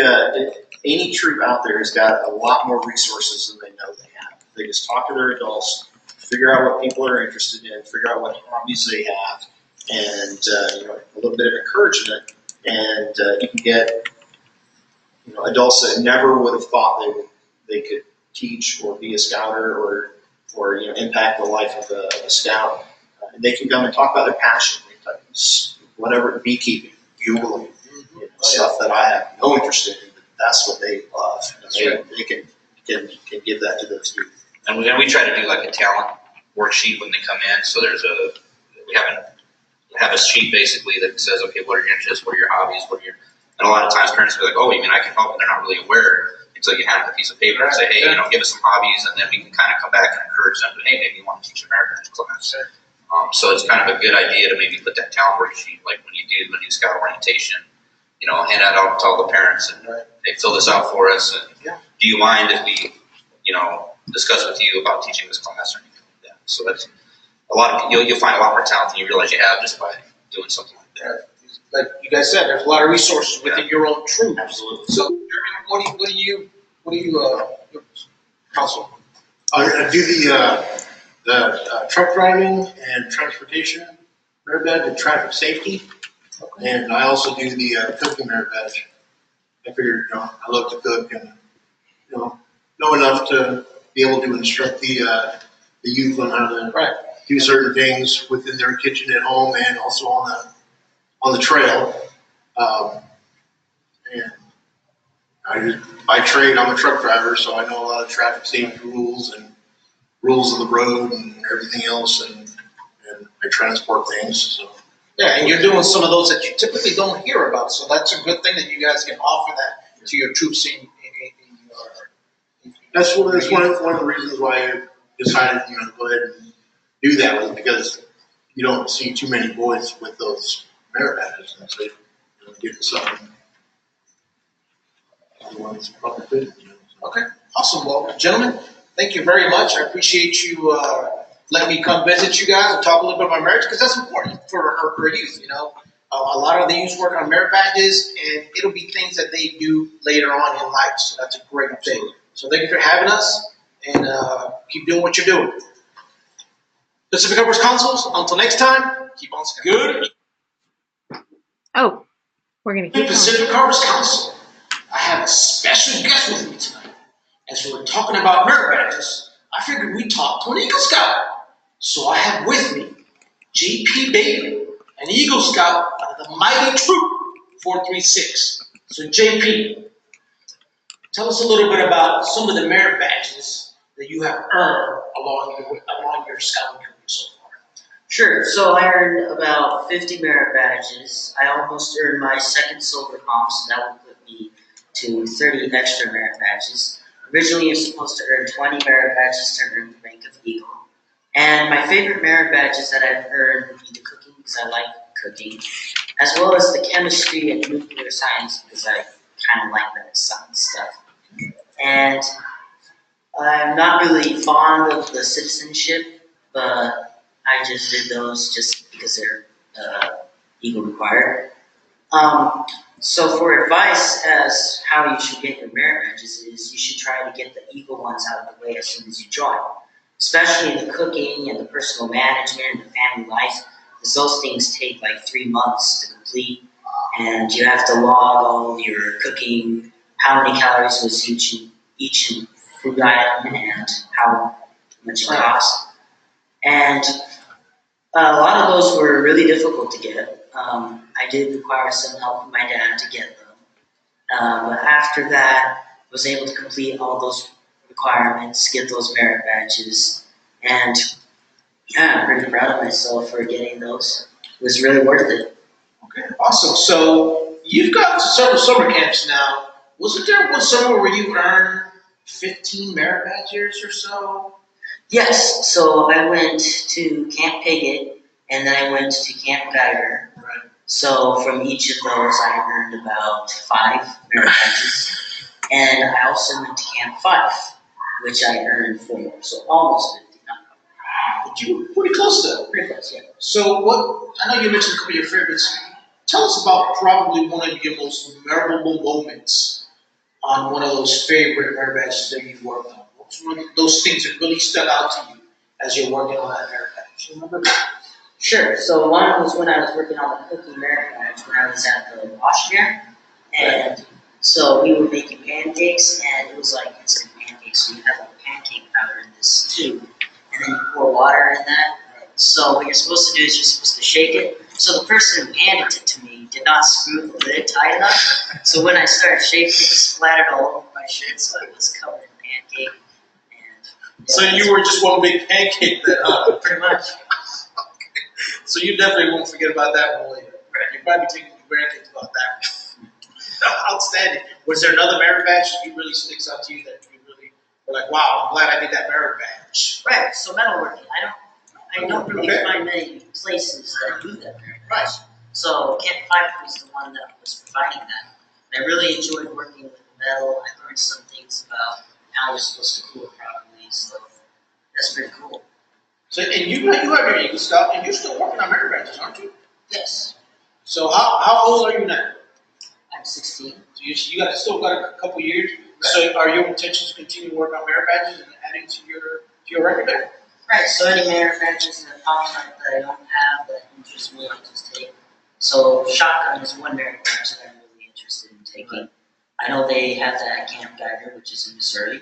any troop out there has got a lot more resources than they know they have. They just talk to their adults, figure out what people are interested in, figure out what hobbies they have, and a little bit of encouragement, and you can get adults that never would have thought they could teach or be a scouter or impact the life of a scout. And they can come and talk about their passion, whatever, beekeeping, bugling, stuff that I have no interest in, but that's what they love. And they can give that to those youth. And we try to do like a talent worksheet when they come in. So we have a sheet basically that says, okay, what are your interests, what are your hobbies, and a lot of times parents will be like, oh, you mean I can help, and they're not really aware until you hand them a piece of paper and say, hey, give us some hobbies, and then we can kind of come back and encourage them to, hey, maybe you want to teach American class. So it's kind of a good idea to maybe put that talent worksheet, like when you do the new scout orientation, hand that out to all the parents, and they fill this out for us, and do you mind if we, discuss with you about teaching this class or anything like that? So that's a lot of, you'll find a lot more talent than you realize you have just by doing something like that. Like you guys said, there's a lot of resources within your own troop. Absolutely. So, Jeremy, what do you counsel? I do the truck driving and transportation merit badge and traffic safety, and I also do the cooking merit badge. I figured, I love to cook and know enough to be able to instruct the youth on how to do certain things within their kitchen at home and also on the trail. And by trade, I'm a truck driver, so I know a lot of traffic safety rules and rules of the road and everything else, and I transport things. So. Yeah, and you're doing some of those that you typically don't hear about, so that's a good thing that you guys can offer that to your troops in your. That's one of the reasons why I decided to go ahead and do that, was because you don't see too many boys with those merit badges, and so getting something. Otherwise, probably good. Okay, awesome. Well, gentlemen, thank you very much. I appreciate you letting me come visit you guys and talk a little bit about marriage, because that's important for our youth. A lot of the youth work on merit badges, and it'll be things that they do later on in life. So that's a great thing. So thank you for having us, and keep doing what you're doing. Pacific Coast Consuls, until next time, keep on scouting. Good. Oh, we're going to keep Pacific Coast Council. I have a special guest with me tonight. As we were talking about merit badges, I figured we'd talk to an Eagle Scout. So I have with me J.P. Bailey, an Eagle Scout of the mighty Troop 436. So J.P., tell us a little bit about some of the merit badges that you have earned along your scouting career so far. Sure. So I earned about 50 merit badges. I almost earned my second silver comp, so that would put me to 30 extra merit badges. Originally, you're supposed to earn 20 merit badges to earn the rank of Eagle. And my favorite merit badges that I've earned would be the cooking, because I like cooking, as well as the chemistry and nuclear science, because I kind of like that science stuff. And I'm not really fond of the citizenship, but I just did those just because they're Eagle required. So for advice as how you should get your merit badges is you should try to get the Eagle ones out of the way as soon as you join, especially the cooking and the personal management and the family life, because those things take like 3 months to complete, and you have to log all your cooking, how many calories was each food item, and how much it costs. And a lot of those were really difficult to get. I did require some help from my dad to get them. But after that, I was able to complete all those requirements, get those merit badges, and yeah, I'm pretty proud of myself for getting those. It was really worth it. Okay, awesome. So you've got several summer camps now. Wasn't there one summer where you earned 15 merit badges or so? Yes, so I went to Camp Piggott, and then I went to Camp Geiger. Right. So from each of those, I earned about 5 merit badges. And I also went to Camp 5, which I earned 4, so almost 50. But you were pretty close to that. Pretty close, yeah. So what, I know you mentioned a couple of your favorites. Tell us about probably one of your most memorable moments on one of those favorite merit badges that you've worked on. What's one of those things that really stuck out to you as you're working on that merit badge? You remember that? Sure. So one was when I was working on the cooking merit badge when I was at the Austria. And so we were making pancakes, and it was like instant pancakes. So you have like pancake powder in this tube, and then you pour water in that. So what you're supposed to do is you're supposed to shake it. So the person who handed it to me did not screw the lid tight enough. So when I started shaking, it splattered all over my shirt, so it was covered in pancake. And So you were just one big pancake then, pretty much. So you definitely won't forget about that one later. You're probably taking your grandkids about that. Outstanding. Was there another merit badge that you really sticks out to you that you really were like, wow, I'm glad I did that merit badge? Right. So metalworking, I don't really find many places that do that merit badge. So Camp 5 was the one that was providing that. And I really enjoyed working with metal. I learned some things about how you're supposed to cool it properly. So that's pretty cool. So, and you have your Eagle Scout, and you're still working on merit badges, aren't you? Yes. So how old are you now? I'm 16. So you still got a couple years. Right. So are your intentions to continue to work on merit badges and adding to your record there? Right. So any merit badges that pops up that I don't have that interest me, I just take. So shotgun is one merit badge that I'm really interested in taking. Right. I know they have that at Camp Geiger, which is in Missouri,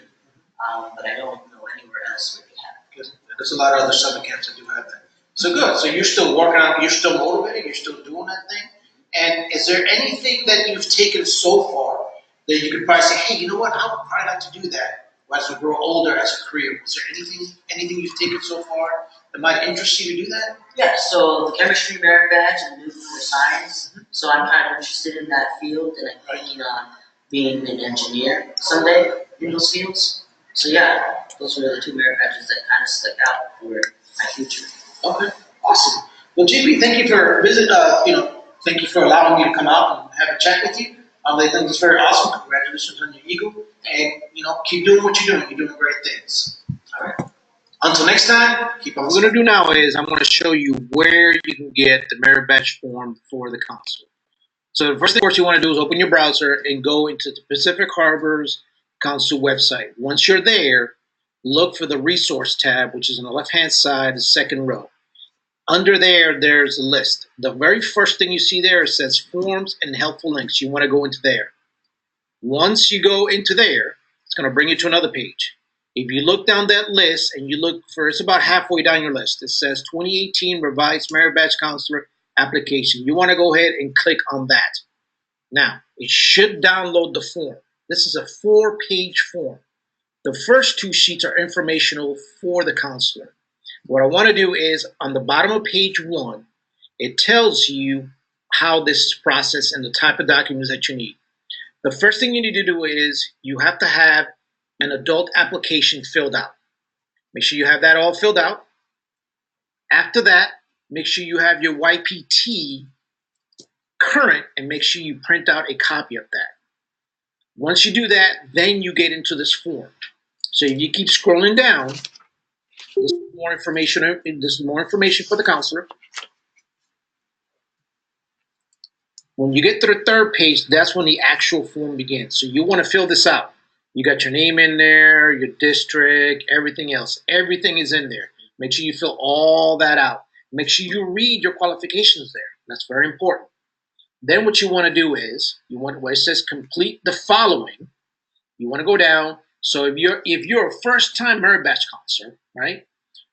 but I don't know anywhere else where they have it. Because there's a lot of other summer camps that do have that. So good. So you're still working on. You're still motivated. You're still doing that thing. And is there anything that you've taken so far that you could probably say, hey, you know what? I would probably like to do that as we grow older as a career. Is there anything you've taken so far that might interest you to do that? Yeah, so the chemistry merit badge and nuclear science. So I'm kind of interested in that field, and I'm planning on being an engineer someday in those fields. So yeah, those were the 2 merit badges that kind of stuck out for my future. Okay, awesome. Well, JP, thank you for thank you for allowing me to come out and have a chat with you. I think it's very awesome. Congratulations on your Eagle, and keep doing what you're doing. You're doing great things. All right. Until next time, keep on. What we're going to do now is I'm going to show you where you can get the merit badge form for the council. So the first thing, of course, you want to do is open your browser and go into the Pacific Harbors Council website. Once you're there, look for the resource tab, which is on the left-hand side, the second row. Under there, there's a list. The very first thing you see there, it says forms and helpful links. You want to go into there. Once you go into there, it's going to bring you to another page. If you look down that list and you look for, it's about halfway down your list. It says 2018 Revised Merit Badge Counselor Application. You want to go ahead and click on that. Now, it should download the form. This is a 4-page form. The first 2 sheets are informational for the counselor. What I want to do is on the bottom of page 1, it tells you how this is processed and the type of documents that you need. The first thing you need to do is you have to have an adult application filled out. Make sure you have that all filled out. After that, make sure you have your YPT current and make sure you print out a copy of that. Once you do that, then you get into this form. So if you keep scrolling down, there's more information for the counselor. When you get to the 3rd page, that's when the actual form begins. So you want to fill this out. You got your name in there, your district, everything else. Everything is in there. Make sure you fill all that out. Make sure you read your qualifications there. That's very important. Then what you want to do is, where it says complete the following, you want to go down. So if you're a first-time merit badge counselor, right?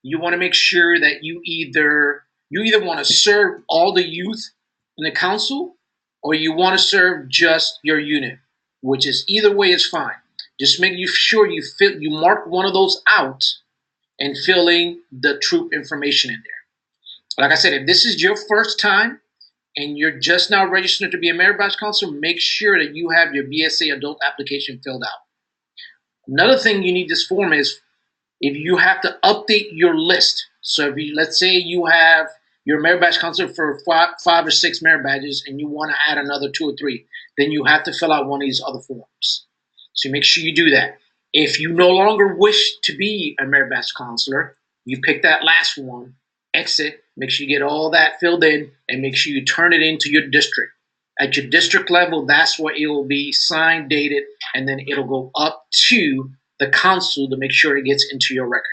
You want to make sure that you either want to serve all the youth in the council or you want to serve just your unit, which is either way is fine. Just make sure you mark one of those out and fill in the troop information in there. Like I said, if this is your first time and you're just now registered to be a merit badge counselor, make sure that you have your BSA adult application filled out. Another thing you need this form is if you have to update your list. So if let's say you have you're a merit badge counselor for five or six merit badges, and you want to add another 2 or 3, then you have to fill out one of these other forms. So make sure you do that. If you no longer wish to be a merit badge counselor, you pick that last one, exit, make sure you get all that filled in, and make sure you turn it into your district. At your district level, that's where it will be signed, dated, and then it'll go up to the council to make sure it gets into your record.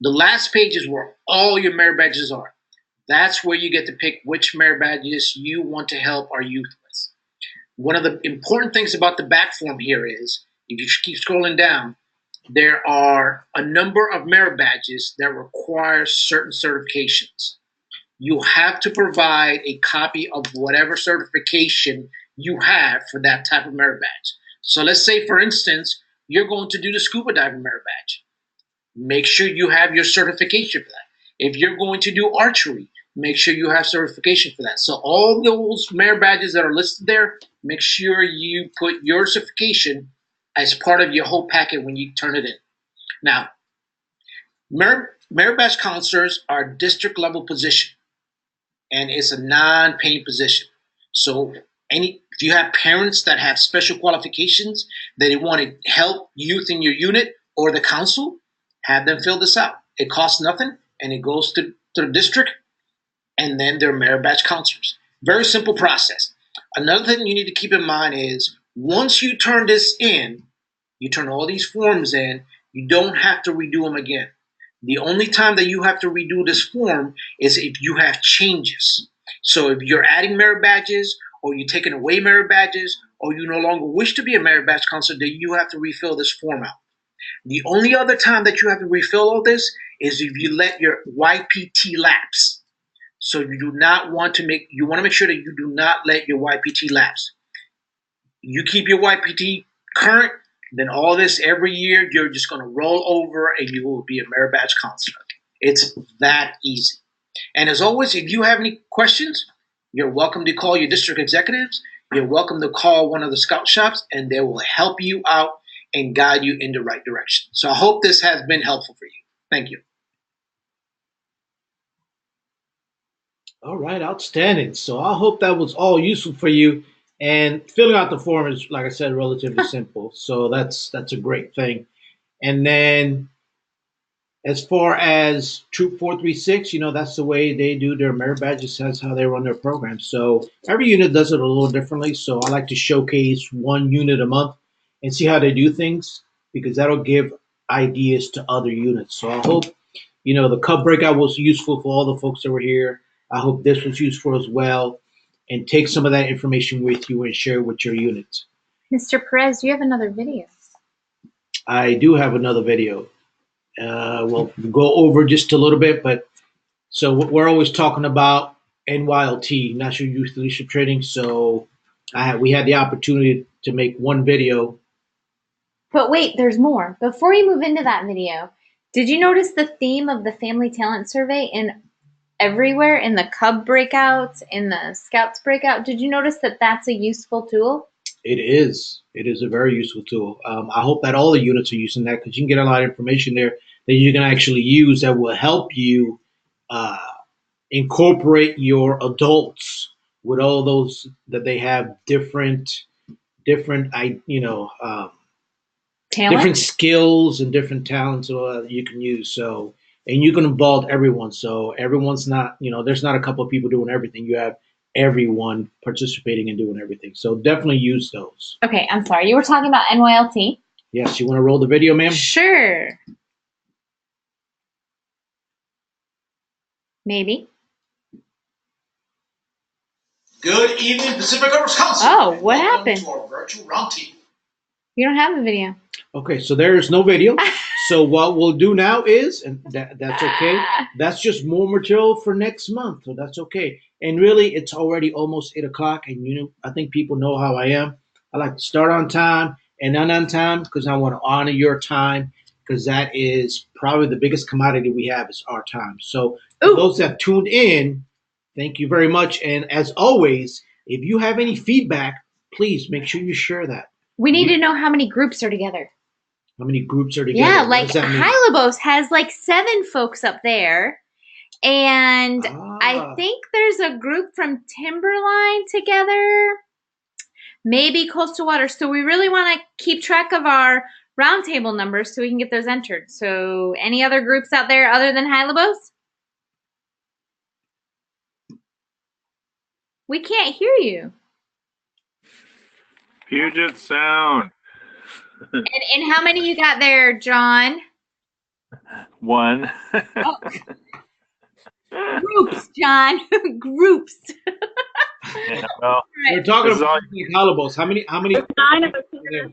The last page is where all your merit badges are. That's where you get to pick which merit badges you want to help our youth with. One of the important things about the back form here is, if you keep scrolling down, there are a number of merit badges that require certain certifications. You have to provide a copy of whatever certification you have for that type of merit badge. So let's say, for instance, you're going to do the scuba diving merit badge. Make sure you have your certification for that. If you're going to do archery, make sure you have certification for that. So all those merit badges that are listed there, make sure you put your certification as part of your whole packet when you turn it in. Now, merit badge counselors are a district level position, and it's a non-paying position. So if you have parents that have special qualifications that they want to help youth in your unit or the council, have them fill this out. It costs nothing, and it goes to the district, and then they're merit badge counselors. Very simple process. Another thing you need to keep in mind is, once you turn this in, you turn all these forms in, you don't have to redo them again. The only time that you have to redo this form is if you have changes. So if you're adding merit badges, or you're taking away merit badges, or you no longer wish to be a merit badge counselor, then you have to refill this form out. The only other time that you have to refill all this is if you let your YPT lapse. So you want to make sure that you do not let your YPT lapse. You keep your YPT current, then all this every year, you're just going to roll over and you will be a merit badge counselor. It's that easy. And as always, if you have any questions, you're welcome to call your district executives. You're welcome to call one of the scout shops, and they will help you out and guide you in the right direction. So I hope this has been helpful for you. Thank you. All right, outstanding. So I hope that was all useful for you. And filling out the form is, like I said, relatively simple. So that's a great thing. And then as far as Troop 436, that's the way they do their merit badges. That's how they run their program. So every unit does it a little differently. So I like to showcase one unit a month and see how they do things, because that'll give ideas to other units. So I hope, the Cub breakout was useful for all the folks that were here. I hope this was useful as well. And take some of that information with you and share it with your units. Mr. Perez, you have another video. I do have another video. We'll go over just a little bit, but so we're always talking about NYLT, National Youth Leadership Training. So we had the opportunity to make one video. But wait, there's more. Before you move into that video, did you notice the theme of the Family Talent Survey everywhere in the Cub breakouts, in the Scouts breakout? Did you notice that that's a useful tool? It is. It is a very useful tool. I hope that all the units are using that, because you can get a lot of information there that you can actually use that will help you incorporate your adults with all those that they have different different skills and different talents that you can use. So, and you can involve everyone. So everyone's not, there's not a couple of people doing everything. You have everyone participating and doing everything. So definitely use those. Okay, I'm sorry. You were talking about NYLT? Yes, you want to roll the video, ma'am? Sure. Maybe. Good evening, Pacific Rivers Council. Oh, what Welcome happened? to our virtual roundtable. You don't have a video. Okay, so there is no video. So what we'll do now is, and that's okay, that's just more material for next month. So that's okay. And really, it's already almost 8 o'clock, and I think people know how I am. I like to start on time and end on time, because I want to honor your time, because that is probably the biggest commodity we have, is our time. So for those that tuned in, thank you very much. And as always, if you have any feedback, please make sure you share that. We need to know how many groups are together. How many groups are together? Yeah, like Hylabos has like 7 folks up there. And I think there's a group from Timberline together, maybe Coastal Water. So we really want to keep track of our roundtable numbers so we can get those entered. So any other groups out there other than Hylabos? We can't hear you. Puget Sound. And how many you got there, John? 1. Oh. Groups, John. Groups. Yeah, well, we're talking about Hylabos. How many? 9 of us here.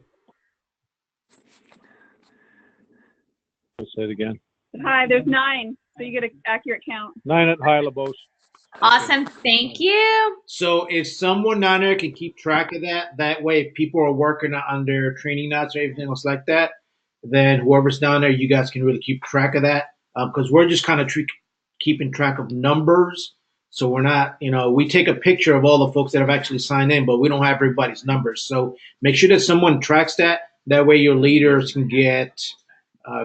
Say it again. Hi, there's 9, so you get an accurate count. 9 at Hylabos. Awesome. Thank you. So if someone down there can keep track of that way, if people are working on their training notes or anything else like that, then whoever's down there, you guys can really keep track of that. Because we're just kind of keeping track of numbers. So we're not, we take a picture of all the folks that have actually signed in, but we don't have everybody's numbers. So make sure that someone tracks that. That way your leaders can get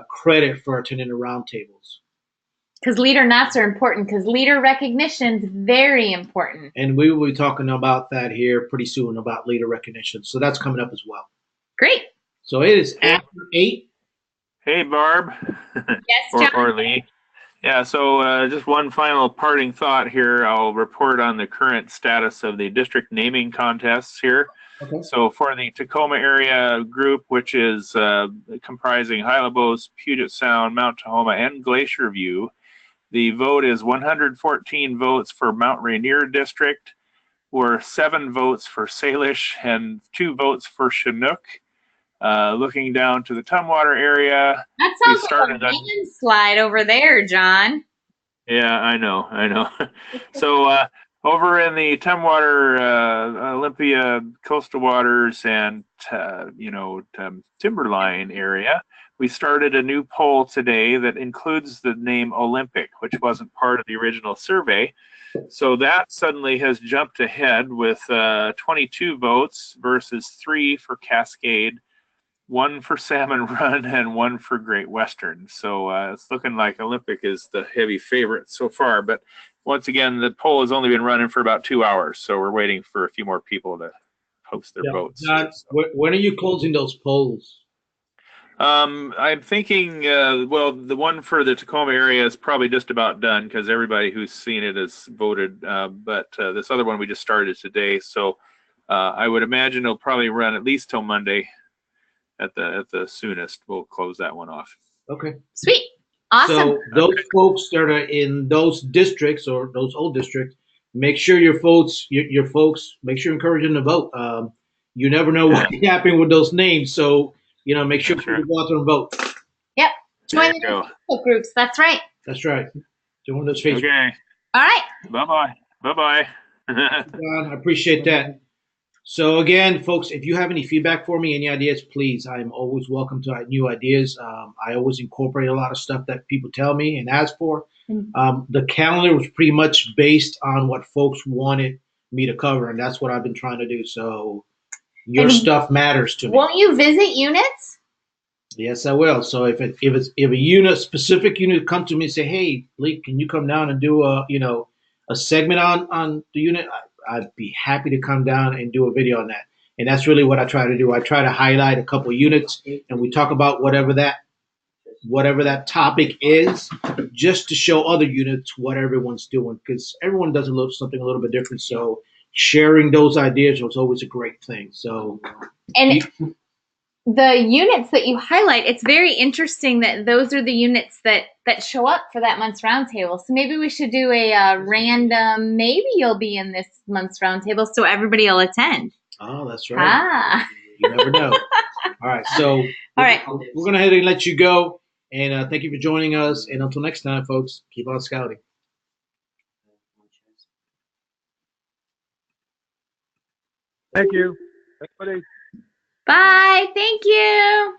credit for attending the roundtables. Because leader knots are important, because leader recognition is very important. And we will be talking about that here pretty soon, about leader recognition. So that's coming up as well. Great. So it is after 8. Hey, Barb. Yes, John. or Lee. Yeah, so just one final parting thought here. I'll report on the current status of the district naming contests here. Okay. So for the Tacoma area group, which is comprising Hylabos, Puget Sound, Mount Tahoma, and Glacier View, the vote is 114 votes for Mount Rainier District, or 7 votes for Salish, and 2 votes for Chinook. Looking down to the Tumwater area, that sounds like a landslide over there, John. Yeah, I know. So over in the Tumwater, Olympia, Coastal Waters, and Timberline area, we started a new poll today that includes the name Olympic, which wasn't part of the original survey. So that suddenly has jumped ahead with 22 votes versus 3 for Cascade, 1 for Salmon Run, and 1 for Great Western. So it's looking like Olympic is the heavy favorite so far. But once again, the poll has only been running for about 2 hours, so we're waiting for a few more people to post their votes. John, when are you closing those polls? I'm thinking, well, the one for the Tacoma area is probably just about done because everybody who's seen it has voted. But this other one we just started today, so I would imagine it'll probably run at least till Monday. At the soonest, we'll close that one off. Okay. Sweet. Awesome. So those folks that are in those districts or those old districts, make sure your folks, make sure you encourage them to vote. You never know what can happen with those names, so make sure people go out there and vote. Yep. Join the Facebook groups. That's right. That's right. Join those Facebook. Okay. All right. Bye-bye. Bye-bye. John, I appreciate that. So again, folks, if you have any feedback for me, any ideas, please, I'm always welcome to new ideas. I always incorporate a lot of stuff that people tell me and ask for. The calendar was pretty much based on what folks wanted me to cover, and that's what I've been trying to do. So your stuff matters to me. Won't you visit units? Yes, I will. So if a specific unit come to me and say, "Hey, Lee, can you come down and do a segment on the unit?" I'd be happy to come down and do a video on that. And that's really what I try to do. I try to highlight a couple of units, and we talk about whatever that topic is, just to show other units what everyone's doing, because everyone does something a little bit different. So sharing those ideas was always a great thing. So the units that you highlight, it's very interesting that those are the units that show up for that month's roundtable. So maybe we should do a random, maybe you'll be in this month's roundtable so everybody will attend. Oh, that's right. You never know. All right. So all right, we're going to head and let you go. And thank you for joining us. And until next time, folks, keep on scouting. Thank you. Everybody. Bye. Thank you.